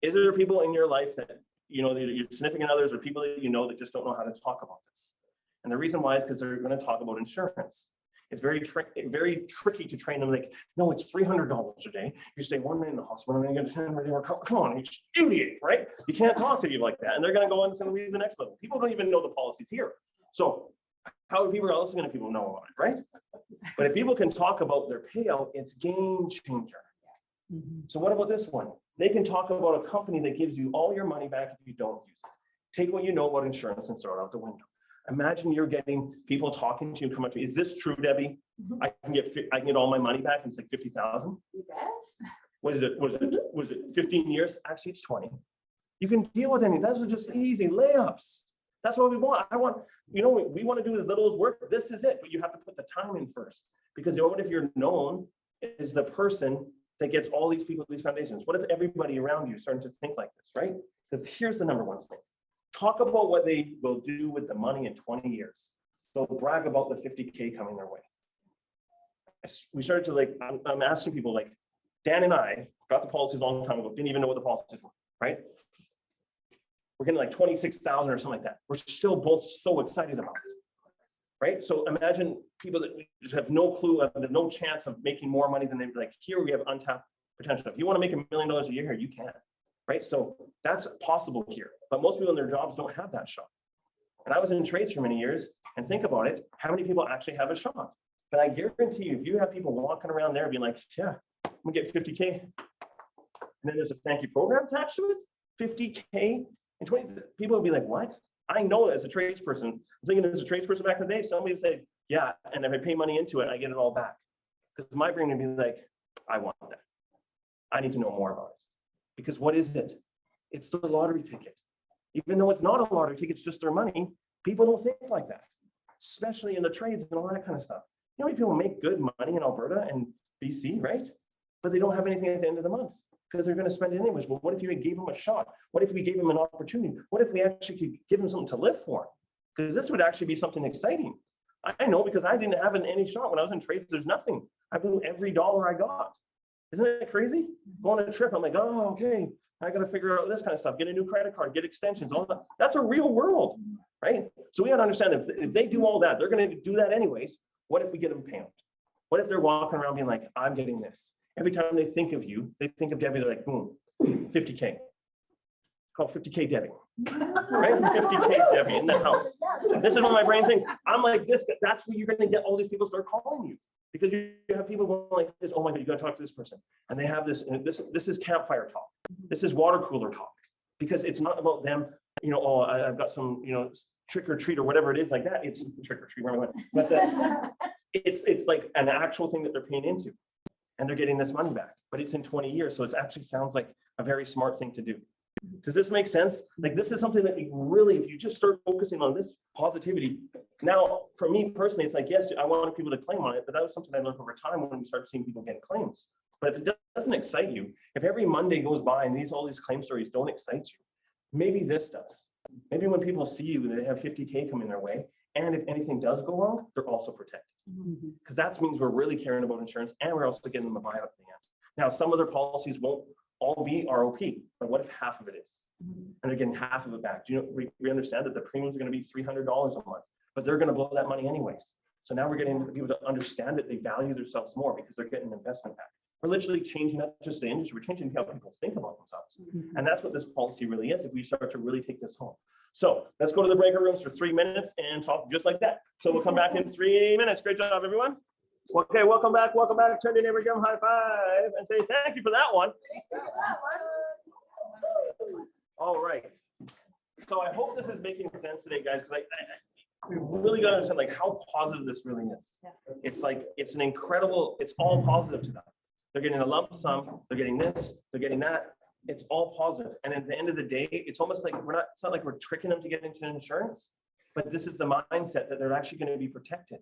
Is there people in your life that, your significant others or people that you know that just don't know how to talk about this? And the reason why is because they're going to talk about insurance. It's very tricky to train them. Like, no, it's $300 a day. You stay 1 night in the hospital and then you get come on, you idiot, right? You can't talk to people like that. And they're going to go on and leave the next level. People don't even know the policies here. So how are people else going to people know about it, right? But if people can talk about their payout, it's game changer. So what about this one? They can talk about a company that gives you all your money back if you don't use it. Take what you know about insurance and throw it out the window. Imagine you're getting people talking to you, come up to you. Is this true, Debbie? I can get all my money back. And it's like 50,000. You bet. Was it 15 years? Actually, it's 20. You can deal with anything. Those are just easy layups. That's what we want. We want to do as little as work. This is it, but you have to put the time in first. Because what if you're known as the person that gets all these people, these foundations? What if everybody around you is starting to think like this, right? Because here's the number one thing. Talk about what they will do with the money in 20 years. They'll brag about the 50K coming their way. We started to like, I'm asking people like, Dan and I got the policies a long time ago, didn't even know what the policies were, right? We're getting like 26,000 or something like that. We're still both so excited about it, right? So imagine people that just have no clue, have no chance of making more money than they like. Here we have untapped potential. If you want to make $1 million a year here, you can, right? So that's possible here. But most people in their jobs don't have that shot. And I was in trades for many years, and think about it, how many people actually have a shot? But I guarantee you, if you have people walking around there being like, yeah, I'm gonna get 50K, and then there's a thank you program attached to it, 50K, and 20, people would be like, what? I know as a tradesperson, I'm thinking as a tradesperson back in the day, somebody would say, yeah, and if I pay money into it, I get it all back. Because my brain would be like, I want that. I need to know more about it. Because what is it? It's the lottery ticket. Even though it's not a lottery ticket, it's just their money, people don't think like that, especially in the trades and all that kind of stuff. You know, many people make good money in Alberta and BC, right? But they don't have anything at the end of the month because they're going to spend it anyways. But what if you gave them a shot? What if we gave them an opportunity? What if we actually could give them something to live for? Because this would actually be something exciting. I know because I didn't have any shot when I was in trades. There's nothing. I blew every dollar I got. Isn't it crazy? Going on a trip, I'm like, oh, okay. I got to figure out this kind of stuff, get a new credit card, get extensions, all that. That's a real world, right? So we got to understand if they do all that, they're going to do that anyways. What if we get them payout? What if they're walking around being like, I'm getting this? Every time they think of you, they think of Debbie, they're like, boom, 50K. Call 50K Debbie, right? 50K Debbie in the house. This is what my brain thinks. I'm like this, that's where you're going to get all these people start calling you. Because you have people going like this, oh my God, you got to talk to this person. And they have this, and this is campfire talk. This is water cooler talk. Because it's not about them, you know, oh, I've got some, you know, trick or treat or whatever it is like that. It's trick or treat, but it's like an actual thing that they're paying into. And they're getting this money back. But it's in 20 years. So it actually sounds like a very smart thing to do. Does this make sense? Like this is something that you really, if you just start focusing on this positivity. Now, for me personally, it's like, yes, I wanted people to claim on it, but that was something I learned over time when we started seeing people getting claims. But if it doesn't excite you, if every Monday goes by and all these claim stories don't excite you, maybe this does. Maybe when people see you, they have 50K coming their way. And if anything does go wrong, they're also protected. Because that means we're really caring about insurance and we're also getting them a buyout at the end. Now, some other policies won't all be ROP, but what if half of it is? And they're getting half of it back. Do you know, we understand that the premiums are going to be $300 a month, but they're going to blow that money anyways. So now we're getting people to understand that they value themselves more because they're getting an investment back. We're literally changing not just the industry, we're changing how people think about themselves. And that's what this policy really is if we start to really take this home. So let's go to the breakout rooms for 3 minutes and talk just like that. So we'll come back in 3 minutes. Great job, everyone. Okay, welcome back, welcome back. Turn to your neighbor, give them high five and say thank you for that one. All right. So I hope this is making sense today, guys, because we really got to understand like how positive this really is. It's like, it's an incredible, it's all positive to them. They're getting a lump sum, they're getting this, they're getting that. It's all positive. And at the end of the day, it's almost like it's not like we're tricking them to get into insurance, but this is the mindset that they're actually going to be protected.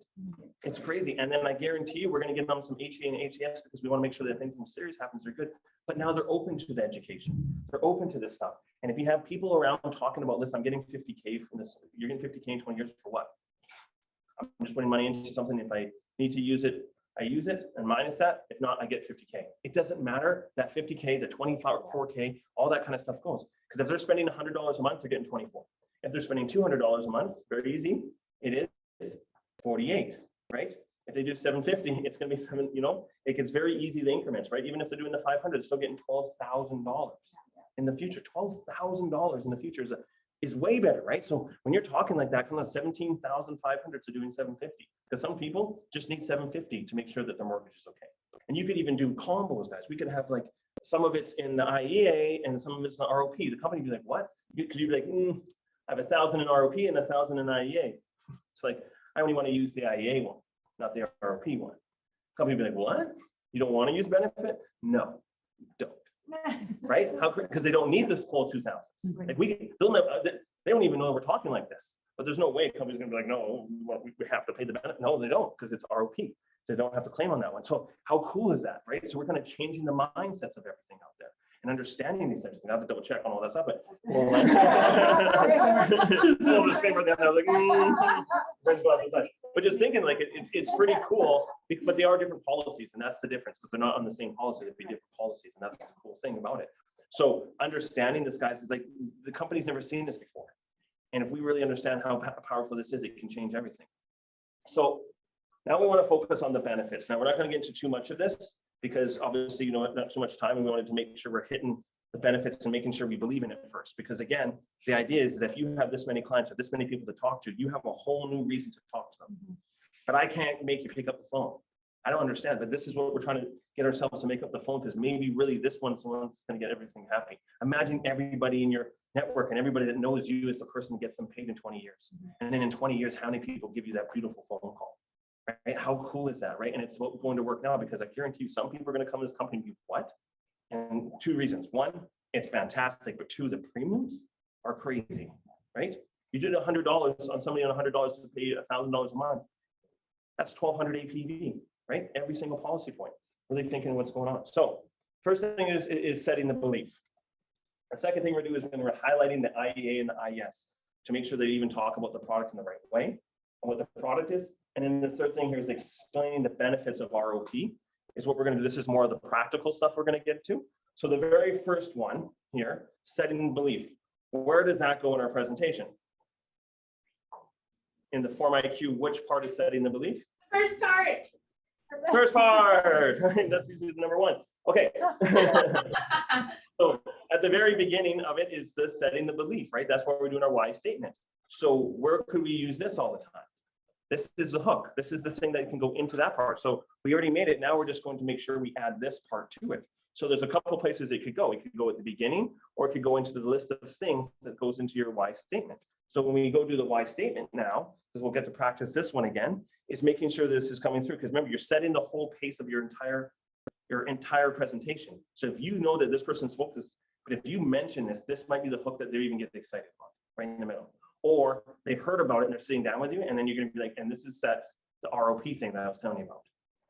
It's crazy. And then I guarantee you, we're going to get them some HA and HAS because we want to make sure that if anything serious happens, they're good. But now they're open to the education. They're open to this stuff. And if you have people around talking about, listen, I'm getting 50K from this, you're getting 50K in 20 years for what? I'm just putting money into something. If I need to use it, I use it, and minus that. If not, I get 50K. It doesn't matter that 50K, the 24K, all that kind of stuff goes. Because if they're spending $100 a month, they're getting 24. If they're spending $200 a month, very easy. It is 48, right? If they do 750, it's going to be 7. You know, it gets very easy the increments, right? Even if they're doing the 500, they're still getting $12,000 in the future. $12,000 in the future is way better, right? So when you're talking like that, come on, 17,500 to doing 750, because some people just need 750 to make sure that their mortgage is okay. And you could even do combos, guys. We could have like some of it's in the IEA and some of it's in the ROP. The company would be like, what? Because you'd be like, I have 1,000 in ROP and 1,000 in IEA. It's like, I only want to use the IEA one, not the ROP one. Company would be like, what? You don't want to use benefit? No, you don't. Right? How? Because they don't need this full 2,000. Like they don't even know we're talking like this. But there's no way a company's going to be like, no, we have to pay the benefit. No, they don't, because it's ROP. So they don't have to claim on that one. So how cool is that, right? So we're kind of changing the mindsets of everything out there and understanding these things. I have to double check on all that stuff, but little disclaimer there. I was like, but just thinking like it's pretty cool, but they are different policies, and that's the difference, because they're not on the same policy. They'd be different policies, and that's the cool thing about it. So understanding this, guys, is like the company's never seen this before, and if we really understand how powerful this is, it can change everything. So now we want to focus on the benefits. Now we're not going to get into too much of this because obviously, not so much time, and we wanted to make sure we're hitting the benefits and making sure we believe in it first. Because again, the idea is that if you have this many clients or this many people to talk to, you have a whole new reason to talk to them. But I can't make you pick up the phone. I don't understand, but this is what we're trying to get ourselves to make up the phone, because maybe really this one's the one that's going to get everything happening. Imagine everybody in your network and everybody that knows you is the person that gets them paid in 20 years. And then in 20 years, how many people give you that beautiful phone call? Right? How cool is that, right? And it's what we're going to work now, because I guarantee you some people are going to come to this company and be, what? And two reasons. One, it's fantastic, but two, the premiums are crazy, right? You did $100 on somebody on $100 to pay $1,000 a month. That's 1,200 APV, right? Every single policy point, really thinking what's going on. So first thing is setting the belief. The second thing we're doing is we're highlighting the IEA and the IES to make sure they even talk about the product in the right way and what the product is. And then the third thing here is explaining the benefits of ROP is what we're going to do. This is more of the practical stuff we're going to get to. So the very first one here, setting belief. Where does that go in our presentation? In the Form IQ, which part is setting the belief? First part. First part, right? That's usually the number one. Okay. So at the very beginning of it is the setting the belief, right? That's why we're doing our why statement. So where could we use this all the time? This is the hook. This is the thing that can go into that part. So we already made it. Now we're just going to make sure we add this part to it. So there's a couple of places it could go. It could go at the beginning, or it could go into the list of things that goes into your why statement. So when we go do the why statement now, because we'll get to practice this one again, is making sure this is coming through. Because remember, you're setting the whole pace of your entire presentation. So if you know that this person's focused, but if you mention this, this might be the hook that they even get excited about, right in the middle. Or they've heard about it and they're sitting down with you, and then you're going to be like, and this is the ROP thing that I was telling you about.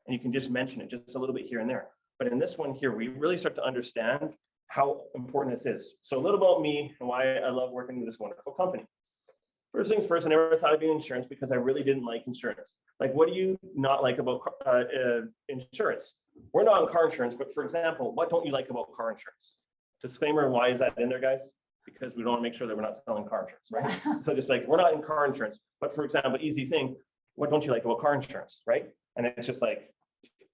And you can just mention it just a little bit here and there. But in this one here, we really start to understand how important this is. So a little about me and why I love working with this wonderful company. First things first, I never thought of doing insurance because I really didn't like insurance. Like, what do you not like about insurance? We're not on car insurance, but for example, what don't you like about car insurance? Disclaimer, why is that in there, guys? Because we don't want to make sure that we're not selling car insurance, right? So just like, we're not in car insurance, but for example, easy thing, what don't you like about car insurance, right? And it's just like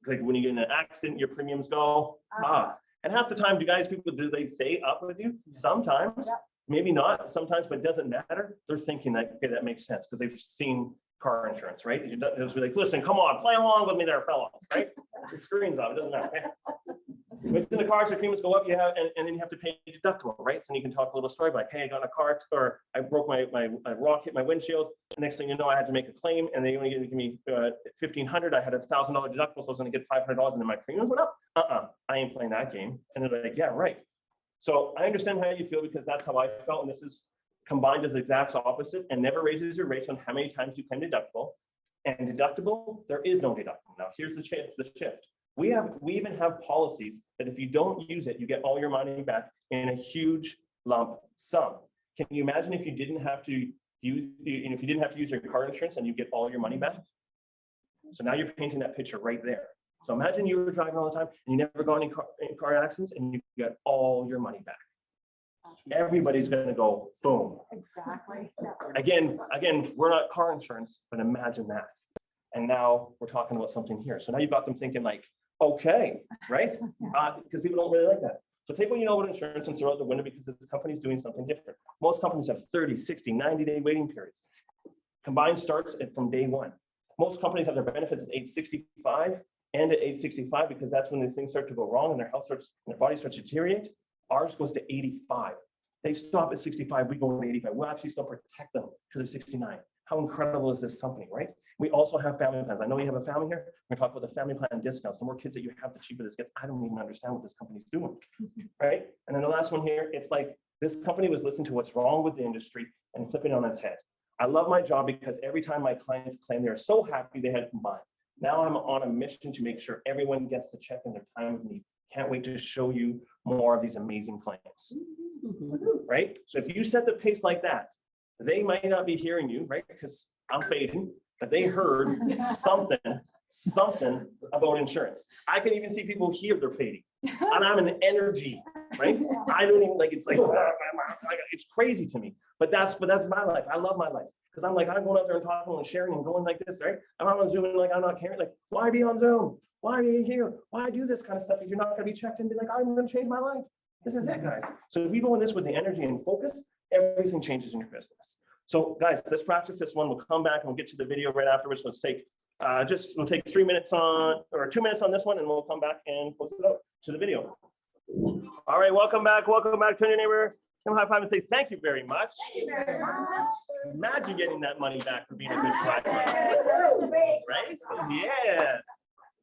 when you get in an accident, your premiums go, and half the time, do they stay up with you? Sometimes, maybe not sometimes, but it doesn't matter. They're thinking that, okay, that makes sense because they've seen car insurance, right? They'll just be like, listen, come on, play along with me there, fella, right? The screen's off, it doesn't matter. When it's in the car, so premiums go up, and then you have to pay a deductible, right? So you can talk a little story like, hey, I got in a car, or I broke my rock hit my windshield. The next thing you know, I had to make a claim, and they only give me $1,500. I had a $1,000 deductible, so I was going to get $500, and then my premiums went up. I ain't playing that game. And they're like, yeah, right. So I understand how you feel because that's how I felt, and this is combined as the exact opposite, and never raises your rates on how many times you claim deductible. And deductible, there is no deductible. Now here's the shift. We even have policies that if you don't use it, you get all your money back in a huge lump sum. Can you imagine if you didn't have to use your car insurance and you get all your money back? So now you're painting that picture right there. So imagine you were driving all the time and you never got any car accidents and you get all your money back. Everybody's going to go boom. Exactly. Again, we're not car insurance, but imagine that. And now we're talking about something here. So now you've got them thinking like, okay, right? Because people don't really like that. So take what you know about insurance and throw out the window because this company's doing something different. Most companies have 30, 60, 90-day waiting periods. Combined starts from day one. Most companies have their benefits at age 65 and at age 65 because that's when these things start to go wrong and their body starts to deteriorate. Ours goes to 85. They stop at 65, we go to 85. We'll actually still protect them because they're 69. How incredible is this company, right? We also have family plans. I know you have a family here. We're going to talk about the family plan discounts. The more kids that you have, the cheaper this gets. I don't even understand what this company's doing, right? And then the last one here, it's like this company was listening to what's wrong with the industry and flipping it on its head. I love my job because every time my clients claim they're so happy they had combined. Now I'm on a mission to make sure everyone gets to check in their time with me. Can't wait to show you more of these amazing plans, right? So if you set the pace like that, they might not be hearing you, right? Because I'm fading, but they heard something about insurance. I can even see people here, they're fading. And I'm an energy, right? I don't even like, it's like, it's crazy to me, but that's my life. I love my life. Because I'm like, I'm going out there and talking and sharing and going like this, right? I'm on Zoom and like, I'm not caring. Like, why be on Zoom? Why are you here? Why do this kind of stuff if you're not going to be checked in and be like, I'm going to change my life? This is it, guys. So if you go in this with the energy and focus, everything changes in your business. So guys, let's practice this one. We'll come back and we'll get to the video right afterwards. Let's take we'll take 3 minutes on, or 2 minutes on this one, and we'll come back and post it out to the video. All right, welcome back. Welcome back. Turn your neighbor, come high five and say thank you very much. Thank you very much. Imagine getting that money back for being a good driver, right? Yes.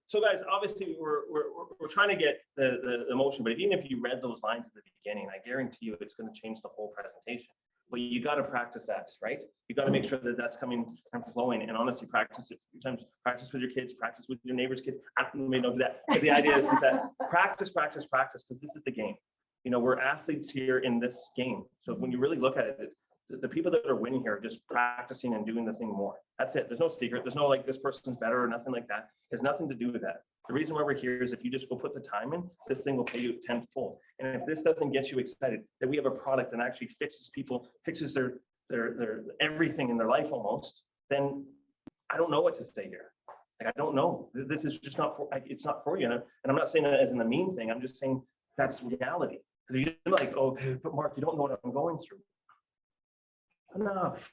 So guys, obviously we're trying to get the emotion, but even if you read those lines at the beginning, I guarantee you it's going to change the whole presentation. But you got to practice that, right? You got to make sure that that's coming and flowing, and honestly, practice it a few times. Practice with your kids, practice with your neighbors' kids. I may not do that, but the idea is that practice, because this is the game. You know, we're athletes here in this game. So when you really look at it, the people that are winning here are just practicing and doing the thing more. That's it. There's no secret. There's no like this person's better or nothing like that. It has nothing to do with that. The reason why we're here is if you just go put the time in, this thing will pay you tenfold. And if this doesn't get you excited that we have a product that actually fixes people, fixes their everything in their life almost, then I don't know what to say here. Like, I don't know. This is just not for, it's not for you. And I'm not saying that as in a mean thing. I'm just saying that's reality. Because you're like, oh, but Mark, you don't know what I'm going through. Enough.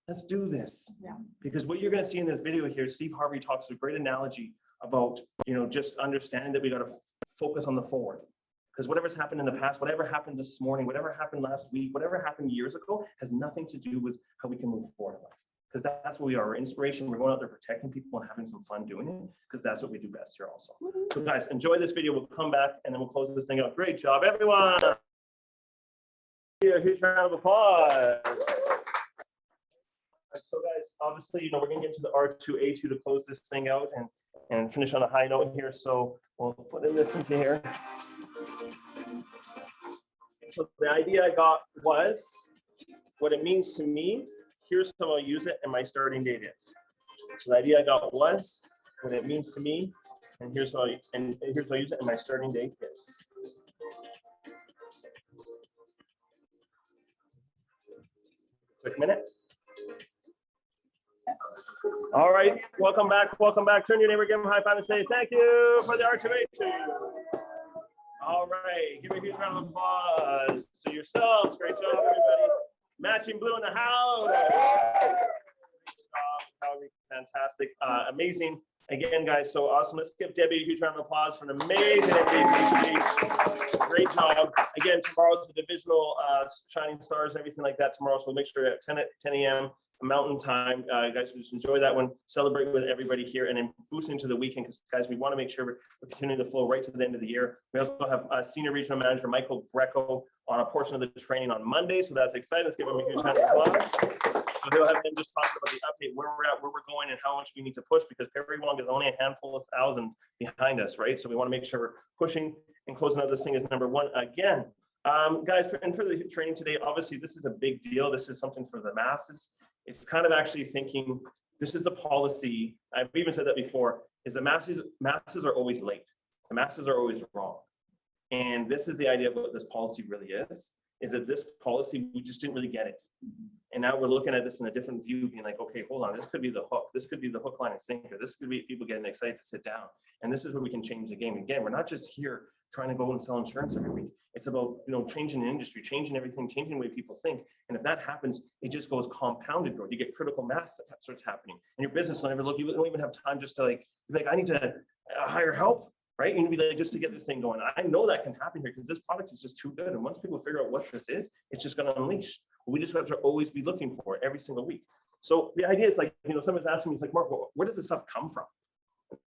Let's do this. Yeah. Because what you're going to see in this video here, Steve Harvey talks a great analogy about, you know, just understanding that we got to focus on the forward. Because whatever's happened in the past, whatever happened this morning, whatever happened last week, whatever happened years ago has nothing to do with how we can move forward in life. Because that's what we are. We're inspiration. We're going out there protecting people and having some fun doing it, because that's what we do best here also. So guys, enjoy this video. We'll come back and then we'll close this thing out. Great job, everyone. A huge round of applause. So guys, obviously, you know, we're going to get to the R2A2 to close this thing out and finish on a high note here. So we'll put in this into here. So the idea I got was what it means to me. Here's how I'll use it, and my starting date is. So the idea I got was what it means to me, and here's how I use it, and my starting date is. Quick minute. All right, welcome back, welcome back. Turn your neighbor, give them a high five and say thank you for the R2A2. All right, give me a huge round of applause to yourselves. Great job, everybody. Matching blue in the house. Fantastic, amazing. Again, guys, so awesome. Let's give Debbie a huge round of applause for an amazing MVP speech. Great job. Again, tomorrow's the divisional Shining Stars and everything like that tomorrow. So we'll make sure at 10 a.m. Mountain Time, guys, just enjoy that one. Celebrate with everybody here, and then boost into the weekend, because guys, we want to make sure we're continuing the flow right to the end of the year. We also have Senior Regional Manager Michael Greco on a portion of the training on Monday, so that's exciting. Let's give him a huge round of applause. So he'll have them just talk about the update, where we're at, where we're going, and how much we need to push, because Perry Wong is only a handful of thousands behind us, right? So we want to make sure we're pushing and closing out this thing as number one again. Guys, for the training today, obviously this is a big deal. This is something for the masses. It's kind of actually thinking, this is the policy. I've even said that before, is the masses are always late. The masses are always wrong. And this is the idea of what this policy really is that this policy, we just didn't really get it. And now we're looking at this in a different view, being like, okay, hold on, this could be the hook. This could be the hook, line, and sinker. This could be people getting excited to sit down. And this is where we can change the game. Again, we're not just here trying to go and sell insurance every week. It's about, you know, changing the industry, changing everything, changing the way people think. And if that happens, it just goes compounded growth. You get critical mass that starts happening. And your business will never look, you don't even have time just to like I need to hire help, right? You need to be like, just to get this thing going. I know that can happen here because this product is just too good. And once people figure out what this is, it's just going to unleash. We just have to always be looking for it every single week. So the idea is like, you know, someone's asking me, it's like, Mark, where does this stuff come from?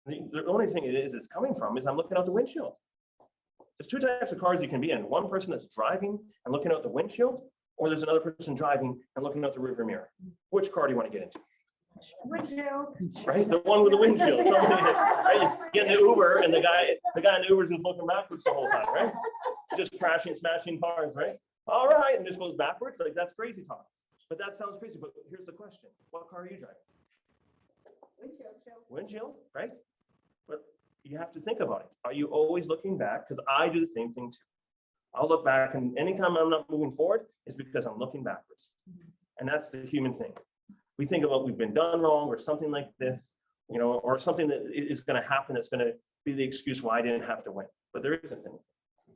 The only thing it's coming from is I'm looking out the windshield. There's two types of cars you can be in. One person that's driving and looking out the windshield, or there's another person driving and looking out the rearview mirror. Which car do you want to get into? Windshield. right? The one with the windshield. Somebody, right? You get in the Uber and the guy in the Uber's just looking backwards the whole time, right? Just crashing, smashing cars, right? All right, and just goes backwards. Like that's crazy talk. But that sounds crazy. But here's the question: what car are you driving? Windshield, right? But you have to think about it. Are you always looking back? Because I do the same thing too. I'll look back, and anytime I'm not moving forward, it's because I'm looking backwards. And that's the human thing. We think about we've been done wrong or something like this, you know, or something that is going to happen that's going to be the excuse why I didn't have to win. But there isn't anything.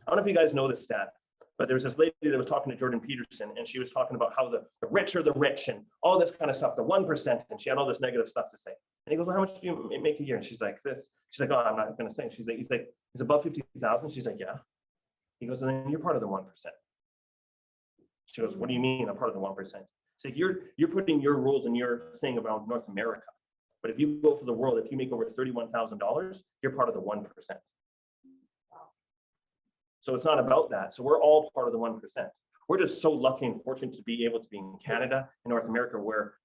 I don't know if you guys know this stat, but there was this lady that was talking to Jordan Peterson, and she was talking about how the rich are the rich and all this kind of stuff, the 1%, and she had all this negative stuff to say. And he goes, well, how much do you make a year? And she's like, this. She's like, oh, I'm not going to say. He's like, it's above 50,000. She's like, yeah. He goes, and then you're part of the 1%. She goes, what do you mean I'm part of the 1%? It's like you're putting your rules and your thing about North America. But if you go for the world, if you make over $31,000, you're part of the 1%. So it's not about that. So we're all part of the 1%. We're just so lucky and fortunate to be able to be in Canada and North America where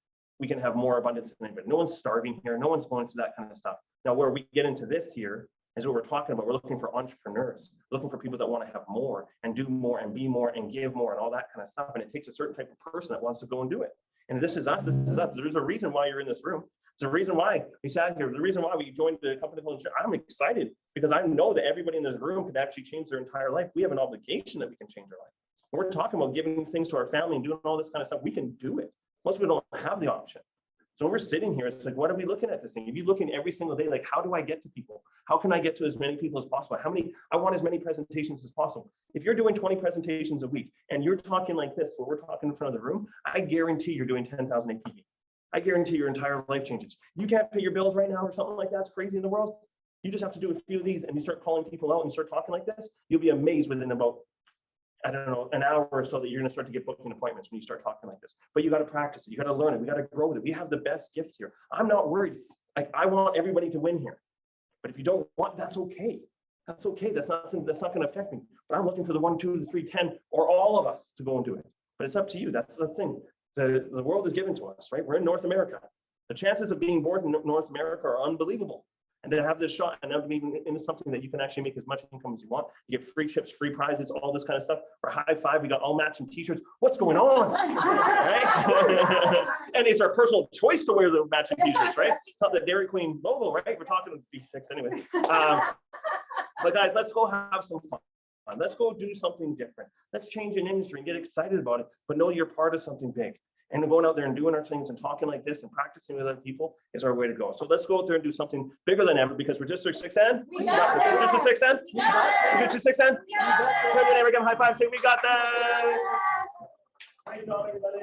we can have more abundance than anybody. No one's starving here. No one's going through that kind of stuff. Now, where we get into this here is what we're talking about. We're looking for entrepreneurs, looking for people that want to have more and do more and be more and give more and all that kind of stuff. And it takes a certain type of person that wants to go and do it. And this is us. This is us. There's a reason why you're in this room. There's a reason why we sat here. The reason why we joined the company. I'm excited because I know that everybody in this room could actually change their entire life. We have an obligation that we can change our life. When we're talking about giving things to our family and doing all this kind of stuff, we can do it. Most people don't have the option. So when we're sitting here, it's like, what are we looking at this thing? If you look in every single day, like, how do I get to people? How can I get to as many people as possible? I want as many presentations as possible. If you're doing 20 presentations a week and you're talking like this, where we're talking in front of the room, I guarantee you're doing 10,000 APV. I guarantee your entire life changes. You can't pay your bills right now or something like that's crazy in the world. You just have to do a few of these and you start calling people out and start talking like this. You'll be amazed within about, I don't know, an hour or so that you're going to start to get booking appointments when you start talking like this. But you got to practice it. You got to learn it. We got to grow with it. We have the best gift here. I'm not worried. I want everybody to win here. But if you don't want, that's okay. That's okay. That's not going to affect me. But I'm looking for the 1, 2, 3, 10, or all of us to go and do it. But it's up to you. That's the thing. The world is given to us, right? We're in North America. The chances of being born in North America are unbelievable. And to have this shot and now being into something that you can actually make as much income as you want. You get free chips, free prizes, all this kind of stuff. For high five, we got all matching t-shirts. What's going on? Right? And it's our personal choice to wear the matching t-shirts, right? It's not the Dairy Queen logo, right? We're talking B6 anyway. But guys, let's go have some fun. Let's go do something different. Let's change an industry and get excited about it, but know you're part of something big. And going out there and doing our things and talking like this and practicing with other people is our way to go. So let's go out there and do something bigger than ever because we're District 6N. We got this. We're District 6N. We're District 6N. Everybody give them a high five. Say we got this. How you doing, everybody?